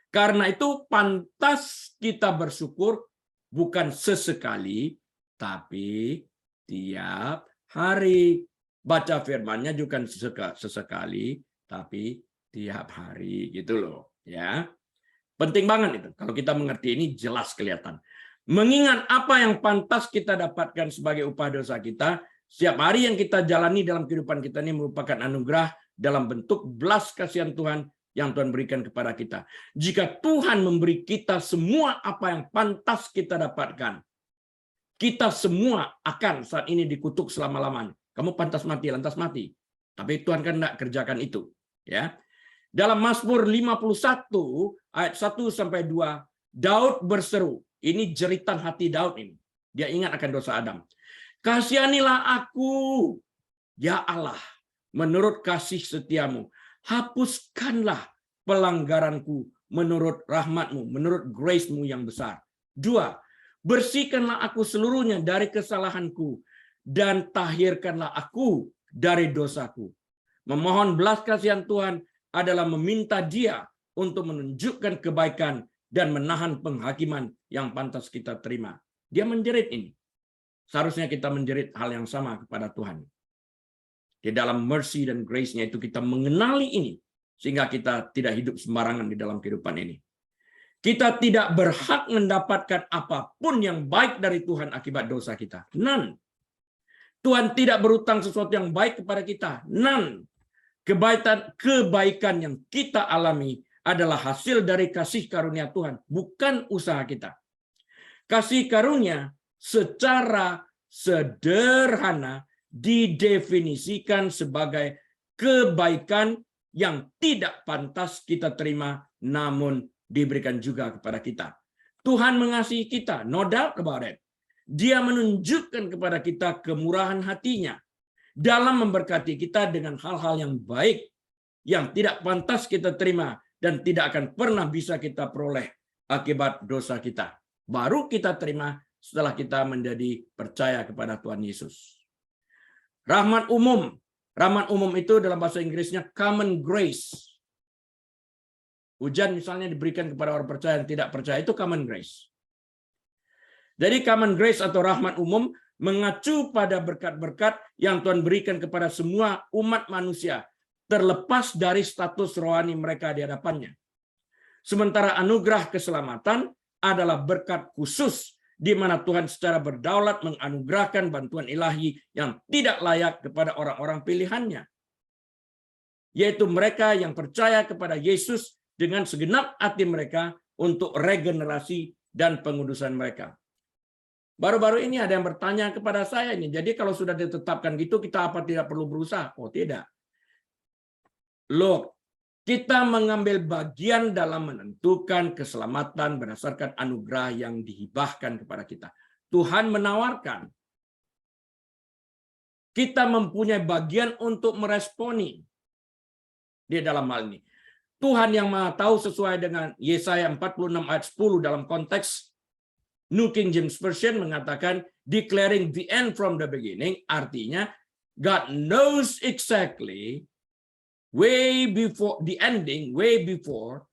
Karena itu pantas kita bersyukur bukan sesekali, tapi tiap hari. Baca firman-Nya juga sesekali, tapi tiap hari gitu loh, ya. Penting banget itu. Kalau kita mengerti ini jelas kelihatan. Mengingat apa yang pantas kita dapatkan sebagai upah dosa kita, setiap hari yang kita jalani dalam kehidupan kita ini merupakan anugerah dalam bentuk belas kasihan Tuhan yang Tuhan berikan kepada kita. Jika Tuhan memberi kita semua apa yang pantas kita dapatkan, kita semua akan saat ini dikutuk selama-lamanya. Kamu pantas mati, lantas mati. Tapi Tuhan kan tidak kerjakan itu. Ya. Dalam Mazmur 51 ayat 1-2, Daud berseru. Ini jeritan hati Daud ini. Dia ingat akan dosa Adam. Kasihanilah aku, ya Allah, menurut kasih setiamu. Hapuskanlah pelanggaranku menurut rahmatmu, menurut grace-mu yang besar. 2. Bersihkanlah aku seluruhnya dari kesalahanku, dan tahirkanlah aku dari dosaku. Memohon belas kasihan Tuhan adalah meminta Dia untuk menunjukkan kebaikan dan menahan penghakiman yang pantas kita terima. Dia menjerit ini. Seharusnya kita menjerit hal yang sama kepada Tuhan. Di dalam mercy dan grace-nya itu kita mengenali ini, sehingga kita tidak hidup sembarangan di dalam kehidupan ini. Kita tidak berhak mendapatkan apapun yang baik dari Tuhan akibat dosa kita. None. Tuhan tidak berutang sesuatu yang baik kepada kita. None. Kebaikan yang kita alami adalah hasil dari kasih karunia Tuhan, bukan usaha kita. Kasih karunia secara sederhana didefinisikan sebagai kebaikan yang tidak pantas kita terima, namun diberikan juga kepada kita. Tuhan mengasihi kita, no doubt about it. Dia menunjukkan kepada kita kemurahan hatinya dalam memberkati kita dengan hal-hal yang baik yang tidak pantas kita terima dan tidak akan pernah bisa kita peroleh akibat dosa kita. Baru kita terima setelah kita menjadi percaya kepada Tuhan Yesus. Rahmat umum. Rahmat umum itu dalam bahasa Inggrisnya common grace. Hujan misalnya diberikan kepada orang percaya yang tidak percaya, itu common grace. Jadi common grace atau rahmat umum mengacu pada berkat-berkat yang Tuhan berikan kepada semua umat manusia, terlepas dari status rohani mereka di hadapannya. Sementara anugerah keselamatan adalah berkat khusus di mana Tuhan secara berdaulat menganugerahkan bantuan ilahi yang tidak layak kepada orang-orang pilihannya, yaitu mereka yang percaya kepada Yesus dengan segenap hati mereka untuk regenerasi dan pengudusan mereka. Baru-baru ini ada yang bertanya kepada saya ini, jadi kalau sudah ditetapkan gitu, kita apa tidak perlu berusaha? Oh tidak. Loh, kita mengambil bagian dalam menentukan keselamatan berdasarkan anugerah yang dihibahkan kepada kita. Tuhan menawarkan. Kita mempunyai bagian untuk meresponi di dalam hal ini. Tuhan yang Maha Tahu sesuai dengan Yesaya 46 ayat 10 dalam konteks New King James Version mengatakan declaring the end from the beginning, artinya God knows exactly way before the ending, way before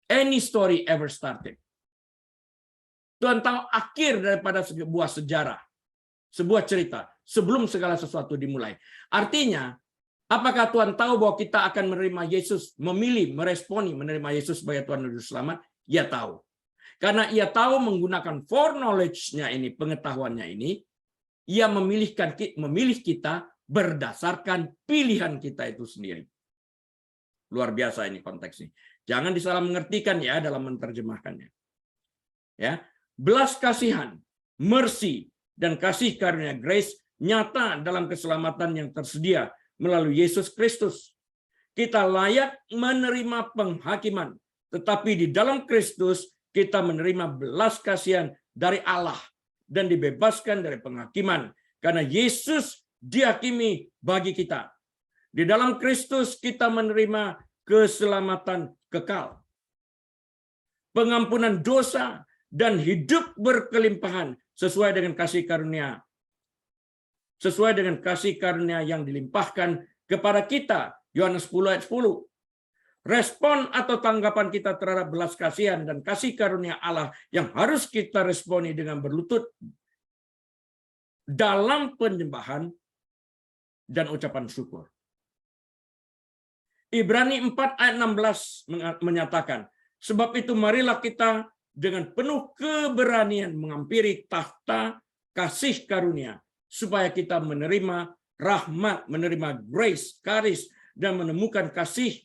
any story ever started. Tuhan tahu akhir daripada sebuah sejarah, sebuah cerita, sebelum segala sesuatu dimulai. Artinya, apakah Tuhan tahu bahwa kita akan menerima Yesus, memilih, meresponi, menerima Yesus sebagai Tuhan dan Juru Selamat? Ia tahu. Karena ia tahu menggunakan foreknowledge-nya ini, pengetahuannya ini, ia memilih kita berdasarkan pilihan kita itu sendiri. Luar biasa ini konteksnya. Jangan disalah mengertikan ya dalam menerjemahkannya. Ya, belas kasihan, mercy, dan kasih karunia grace nyata dalam keselamatan yang tersedia melalui Yesus Kristus. Kita layak menerima penghakiman, tetapi di dalam Kristus kita menerima belas kasihan dari Allah dan dibebaskan dari penghakiman karena Yesus dihakimi bagi kita. Di dalam Kristus kita menerima keselamatan kekal, pengampunan dosa, dan hidup berkelimpahan sesuai dengan kasih karunia. Sesuai dengan kasih karunia yang dilimpahkan kepada kita. Yohanes 10 ayat 10. Respon atau tanggapan kita terhadap belas kasihan dan kasih karunia Allah yang harus kita responi dengan berlutut dalam penyembahan dan ucapan syukur. Ibrani 4 ayat 16 menyatakan, sebab itu marilah kita dengan penuh keberanian menghampiri takhta kasih karunia, supaya kita menerima rahmat, menerima grace, karis, dan menemukan kasih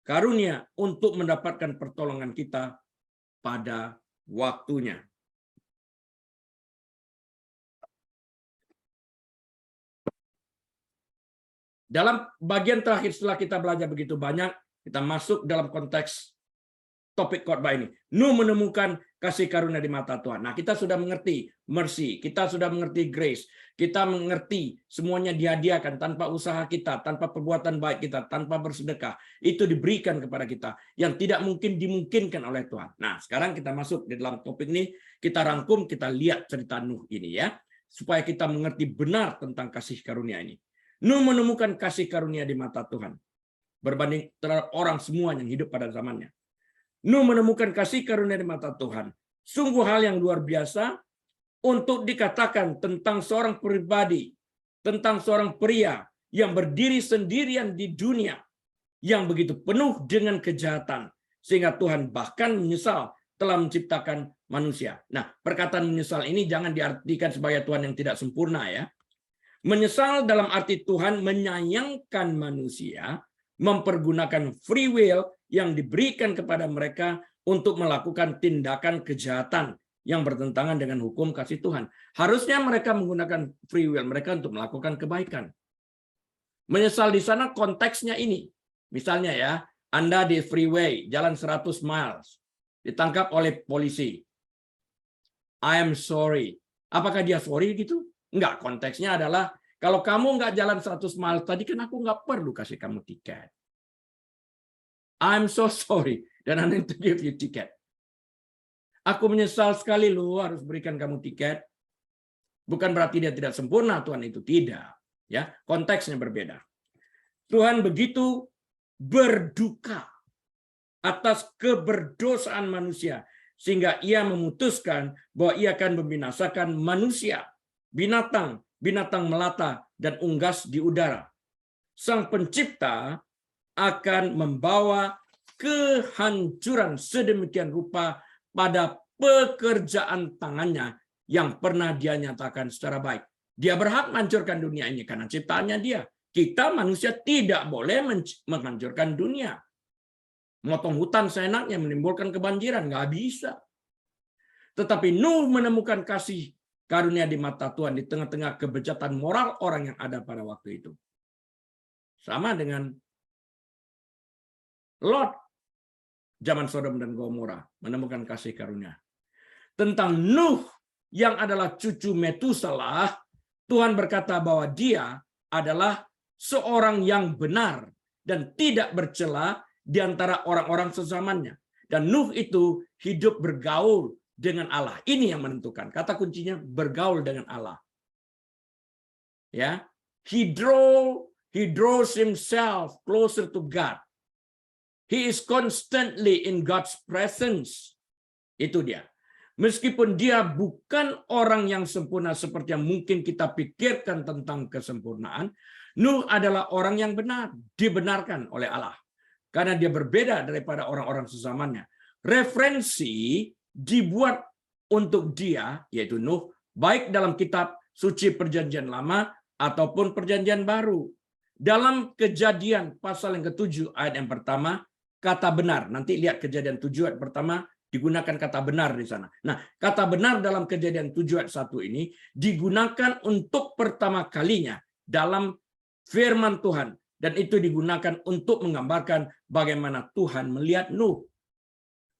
karunia untuk mendapatkan pertolongan kita pada waktunya. Dalam bagian terakhir setelah kita belajar begitu banyak, kita masuk dalam konteks topik khotbah ini. Nuh menemukan kasih karunia di mata Tuhan. Nah, kita sudah mengerti mercy, kita sudah mengerti grace, kita mengerti semuanya dihadiahkan tanpa usaha kita, tanpa perbuatan baik kita, tanpa bersedekah. Itu diberikan kepada kita yang tidak mungkin dimungkinkan oleh Tuhan. Nah, sekarang kita masuk di dalam topik ini, kita rangkum, kita lihat cerita Nuh ini ya, supaya kita mengerti benar tentang kasih karunia ini. Nuh menemukan kasih karunia di mata Tuhan berbanding terhadap orang semua yang hidup pada zamannya. Nuh menemukan kasih karunia di mata Tuhan. Sungguh hal yang luar biasa untuk dikatakan tentang seorang pribadi, tentang seorang pria yang berdiri sendirian di dunia, yang begitu penuh dengan kejahatan, sehingga Tuhan bahkan menyesal telah menciptakan manusia. Nah, perkataan menyesal ini jangan diartikan sebagai Tuhan yang tidak sempurna ya. Menyesal dalam arti Tuhan menyayangkan manusia, mempergunakan free will yang diberikan kepada mereka untuk melakukan tindakan kejahatan yang bertentangan dengan hukum kasih Tuhan. Harusnya mereka menggunakan free will mereka untuk melakukan kebaikan. Menyesal di sana konteksnya ini. Misalnya ya, Anda di freeway, jalan 100 miles, ditangkap oleh polisi. I am sorry. Apakah dia sorry gitu? Enggak, konteksnya adalah kalau kamu nggak jalan 100 miles tadi kan aku nggak perlu kasih kamu tiket. I'm so sorry dan I need to give you ticket. Aku menyesal sekali lu harus berikan kamu tiket. Bukan berarti dia tidak sempurna, Tuhan itu tidak. Ya, konteksnya berbeda. Tuhan begitu berduka atas keberdosaan manusia sehingga ia memutuskan bahwa ia akan membinasakan manusia, binatang melata dan unggas di udara. Sang pencipta akan membawa kehancuran sedemikian rupa pada pekerjaan tangannya yang pernah dia nyatakan secara baik. Dia berhak menghancurkan dunia ini karena ciptaannya dia. Kita manusia tidak boleh menghancurkan dunia. Motong hutan seenaknya menimbulkan kebanjiran, nggak bisa. Tetapi Nuh menemukan kasih karunia di mata Tuhan di tengah-tengah kebejatan moral orang yang ada pada waktu itu. Sama dengan Lot, zaman Sodom dan Gomora, menemukan kasih karunia. Tentang Nuh yang adalah cucu Metusalah, Tuhan berkata bahwa dia adalah seorang yang benar dan tidak bercela di antara orang-orang sezamannya. Dan Nuh itu hidup bergaul dengan Allah. Ini yang menentukan. Kata kuncinya bergaul dengan Allah. Ya, he draws himself closer to God. He is constantly in God's presence. Itu dia. Meskipun dia bukan orang yang sempurna seperti yang mungkin kita pikirkan tentang kesempurnaan, Nuh adalah orang yang benar, dibenarkan oleh Allah. Karena dia berbeda daripada orang-orang sezamannya. Referensi dibuat untuk dia, yaitu Nuh, baik dalam kitab suci Perjanjian Lama ataupun Perjanjian Baru. Dalam Kejadian pasal yang ke-7 ayat yang pertama, kata benar. Nanti lihat Kejadian 7 ayat pertama, digunakan kata benar di sana. Nah, kata benar dalam Kejadian 7 ayat 1 ini digunakan untuk pertama kalinya dalam firman Tuhan. Dan itu digunakan untuk menggambarkan bagaimana Tuhan melihat Nuh.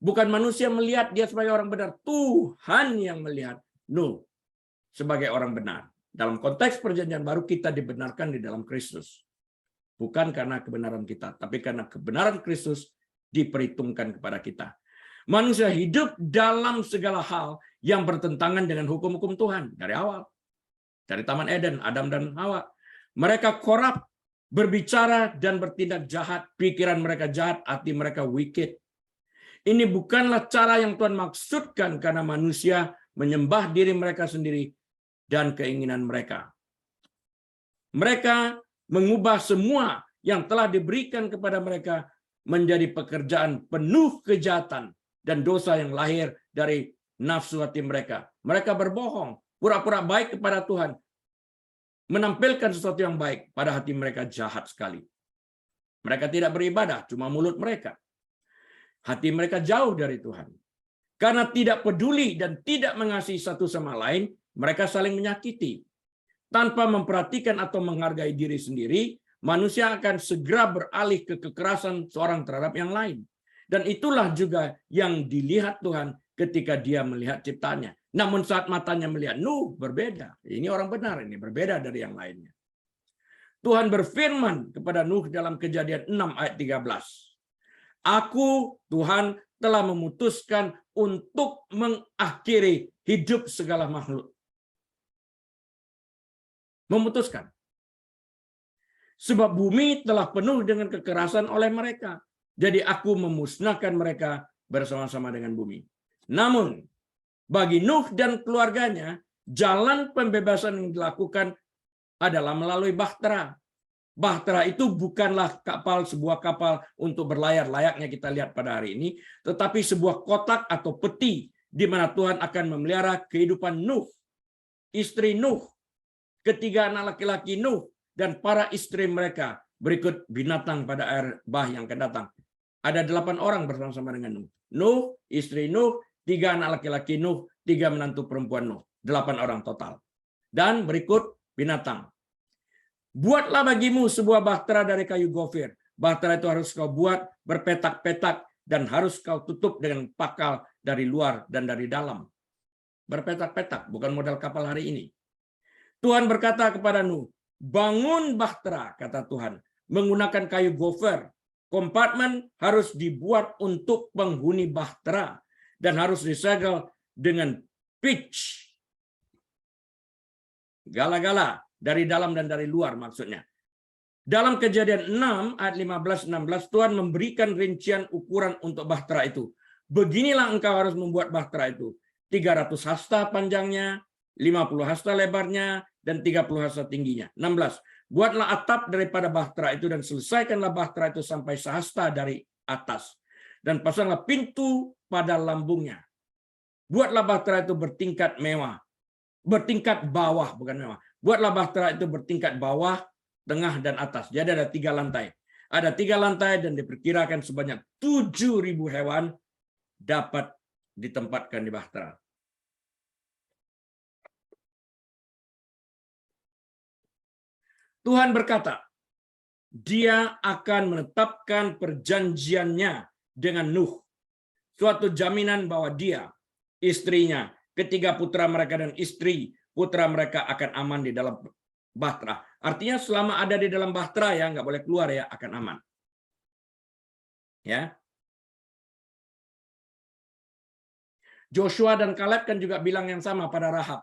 Bukan manusia melihat dia sebagai orang benar. Tuhan yang melihat Nuh sebagai orang benar. Dalam konteks Perjanjian Baru kita dibenarkan di dalam Kristus. Bukan karena kebenaran kita, tapi karena kebenaran Kristus diperhitungkan kepada kita. Manusia hidup dalam segala hal yang bertentangan dengan hukum-hukum Tuhan dari awal. Dari Taman Eden, Adam dan Hawa. Mereka korup, berbicara dan bertindak jahat. Pikiran mereka jahat, hati mereka wicked. Ini bukanlah cara yang Tuhan maksudkan karena manusia menyembah diri mereka sendiri dan keinginan mereka. Mereka mengubah semua yang telah diberikan kepada mereka menjadi pekerjaan penuh kejahatan dan dosa yang lahir dari nafsu hati mereka. Mereka berbohong, pura-pura baik kepada Tuhan, menampilkan sesuatu yang baik, pada hati mereka jahat sekali. Mereka tidak beribadah, cuma mulut mereka. Hati mereka jauh dari Tuhan. Karena tidak peduli dan tidak mengasihi satu sama lain, mereka saling menyakiti. Tanpa memperhatikan atau menghargai diri sendiri, manusia akan segera beralih ke kekerasan seorang terhadap yang lain. Dan itulah juga yang dilihat Tuhan ketika dia melihat ciptaannya. Namun saat matanya melihat Nuh, berbeda. Ini orang benar, ini berbeda dari yang lainnya. Tuhan berfirman kepada Nuh dalam Kejadian 6 ayat 13. Aku, Tuhan, telah memutuskan untuk mengakhiri hidup segala makhluk. Memutuskan. Sebab bumi telah penuh dengan kekerasan oleh mereka. Jadi aku memusnahkan mereka bersama-sama dengan bumi. Namun, bagi Nuh dan keluarganya, jalan pembebasan yang dilakukan adalah melalui bahtera. Bahtera itu bukanlah sebuah kapal untuk berlayar layaknya kita lihat pada hari ini, tetapi sebuah kotak atau peti di mana Tuhan akan memelihara kehidupan Nuh, istri Nuh, ketiga anak laki-laki Nuh, dan para istri mereka. Berikut binatang pada air bah yang akan datang. Ada 8 orang bersama-sama dengan Nuh. Nuh, istri Nuh, 3 anak laki-laki Nuh, 3 menantu perempuan Nuh. 8 orang total. Dan berikut binatang. Buatlah bagimu sebuah bahtera dari kayu gofir. Bahtera itu harus kau buat berpetak-petak dan harus kau tutup dengan pakal dari luar dan dari dalam. Berpetak-petak, bukan model kapal hari ini. Tuhan berkata kepada Nuh, bangun bahtera, kata Tuhan, menggunakan kayu gofir. Kompartemen harus dibuat untuk penghuni bahtera dan harus disegel dengan pitch. Gala-gala. Dari dalam dan dari luar maksudnya. Dalam Kejadian 6 ayat 15-16 Tuhan memberikan rincian ukuran untuk bahtera itu. Beginilah engkau harus membuat bahtera itu. 300 hasta panjangnya, 50 hasta lebarnya, dan 30 hasta tingginya. 16. Buatlah atap daripada bahtera itu dan selesaikanlah bahtera itu sampai sehasta dari atas. Dan pasanglah pintu pada lambungnya. Buatlah bahtera itu bertingkat mewah. Bertingkat bawah, bukan mewah. Buatlah bahtera itu bertingkat bawah, tengah, dan atas. Jadi ada 3 lantai. Ada 3 lantai dan diperkirakan sebanyak 7.000 hewan dapat ditempatkan di bahtera. Tuhan berkata, Dia akan menetapkan perjanjiannya dengan Nuh. Suatu jaminan bahwa dia, istrinya, ketiga putra mereka dan istri putra mereka akan aman di dalam bahtera. Artinya selama ada di dalam bahtera ya, nggak boleh keluar ya, akan aman. Ya. Joshua dan Kaleb kan juga bilang yang sama pada Rahab.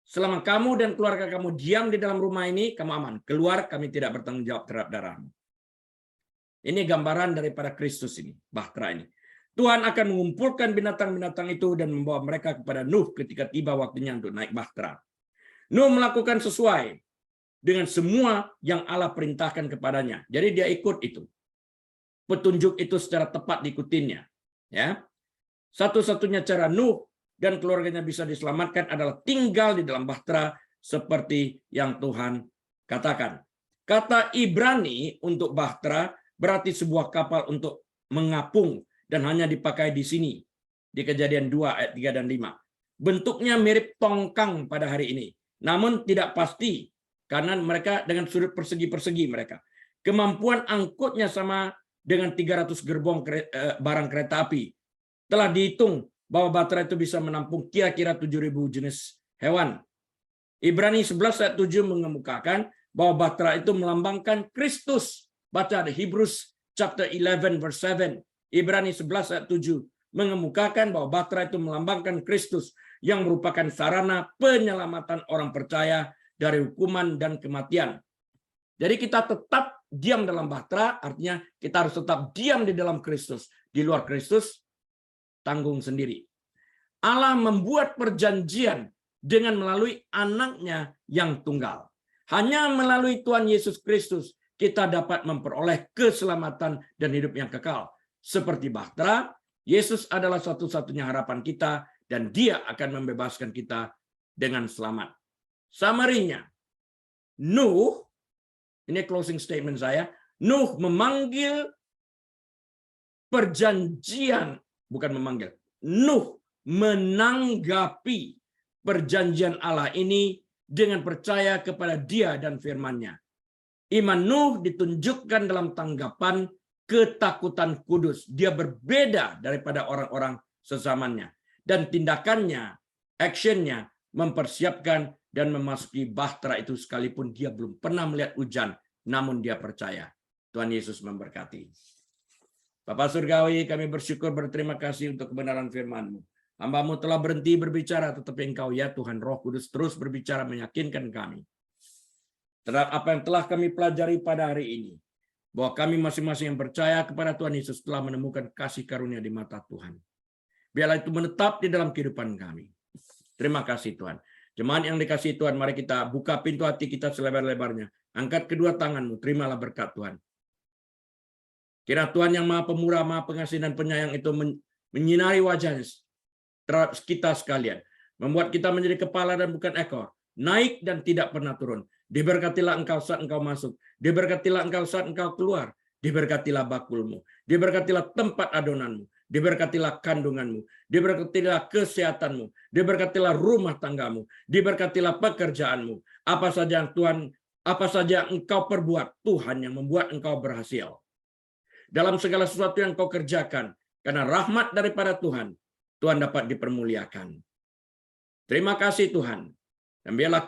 Selama kamu dan keluarga kamu diam di dalam rumah ini, kamu aman. Keluar, kami tidak bertanggung jawab terhadap darahmu. Ini gambaran daripada Kristus ini, bahtera ini. Tuhan akan mengumpulkan binatang-binatang itu dan membawa mereka kepada Nuh ketika tiba waktunya untuk naik bahtera. Nuh melakukan sesuai dengan semua yang Allah perintahkan kepadanya. Jadi dia ikut itu. Petunjuk itu secara tepat diikutinya. Ya. Satu-satunya cara Nuh dan keluarganya bisa diselamatkan adalah tinggal di dalam bahtera seperti yang Tuhan katakan. Kata Ibrani untuk bahtera berarti sebuah kapal untuk mengapung dan hanya dipakai di sini. Di Kejadian 2 ayat 3 dan 5. Bentuknya mirip tongkang pada hari ini. Namun tidak pasti karena mereka dengan sudut persegi-persegi mereka. Kemampuan angkutnya sama dengan 300 gerbong barang kereta api. Telah dihitung bahwa bahtera itu bisa menampung kira-kira 7.000 jenis hewan. Ibrani 11 ayat 7 mengemukakan bahwa bahtera itu melambangkan Kristus. Baca di Hebrews chapter 11 verse 7. Ibrani 11 ayat 7 mengemukakan bahwa bahtera itu melambangkan Kristus yang merupakan sarana penyelamatan orang percaya dari hukuman dan kematian. Jadi kita tetap diam dalam bahtera, artinya kita harus tetap diam di dalam Kristus. Di luar Kristus, tanggung sendiri. Allah membuat perjanjian dengan melalui anaknya yang tunggal. Hanya melalui Tuhan Yesus Kristus kita dapat memperoleh keselamatan dan hidup yang kekal. Seperti bahtera, Yesus adalah satu-satunya harapan kita dan Dia akan membebaskan kita dengan selamat. Summary-nya, Nuh, ini closing statement saya, Nuh memanggil perjanjian, bukan memanggil. Nuh menanggapi perjanjian Allah ini dengan percaya kepada Dia dan firman-Nya. Iman Nuh ditunjukkan dalam tanggapan ketakutan kudus. Dia berbeda daripada orang-orang sezamannya. Dan tindakannya, actionnya, mempersiapkan dan memasuki bahtera itu sekalipun dia belum pernah melihat hujan, namun dia percaya. Tuhan Yesus memberkati. Bapak Surgawi, kami bersyukur berterima kasih untuk kebenaran firman-Mu. Hamba-Mu telah berhenti berbicara, tetapi Engkau ya Tuhan Roh Kudus terus berbicara meyakinkan kami terhadap apa yang telah kami pelajari pada hari ini. Bahwa kami masing-masing yang percaya kepada Tuhan Yesus telah menemukan kasih karunia di mata Tuhan. Biarlah itu menetap di dalam kehidupan kami. Terima kasih Tuhan. Jemaat yang dikasihi Tuhan, mari kita buka pintu hati kita selebar-lebarnya. Angkat kedua tanganmu, terimalah berkat Tuhan. Kira Tuhan yang Maha Pemurah, Maha Pengasih dan Penyayang itu menyinari wajahnya terhadap kita sekalian. Membuat kita menjadi kepala dan bukan ekor. Naik dan tidak pernah turun. Diberkatilah engkau saat engkau masuk. Diberkatilah engkau saat engkau keluar. Diberkatilah bakulmu. Diberkatilah tempat adonanmu. Diberkatilah kandunganmu. Diberkatilah kesehatanmu. Diberkatilah rumah tanggamu. Diberkatilah pekerjaanmu. Apa saja yang Tuhan, apa saja yang engkau perbuat, Tuhan yang membuat engkau berhasil. Dalam segala sesuatu yang engkau kerjakan, karena rahmat daripada Tuhan, Tuhan dapat dipermuliakan. Terima kasih Tuhan. Dan biarlah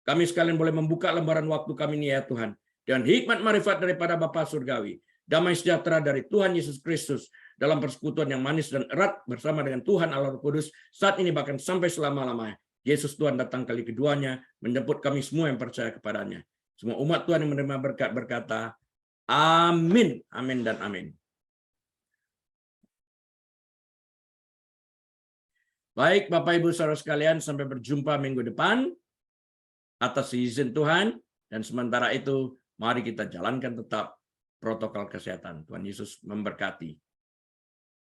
kami sekalian boleh membuka lembaran waktu kami ini ya Tuhan. Dengan hikmat marifat daripada Bapa Surgawi. Damai sejahtera dari Tuhan Yesus Kristus. Dalam persekutuan yang manis dan erat bersama dengan Tuhan Allah Roh Kudus. Saat ini bahkan sampai selama-lamanya. Yesus Tuhan datang kali keduanya. Menjemput kami semua yang percaya kepadanya. Semua umat Tuhan yang menerima berkat berkata, amin, amin, dan amin. Baik, Bapak Ibu Saudara sekalian, sampai berjumpa minggu depan. Atas izin Tuhan, dan sementara itu, mari kita jalankan tetap protokol kesehatan. Tuhan Yesus memberkati.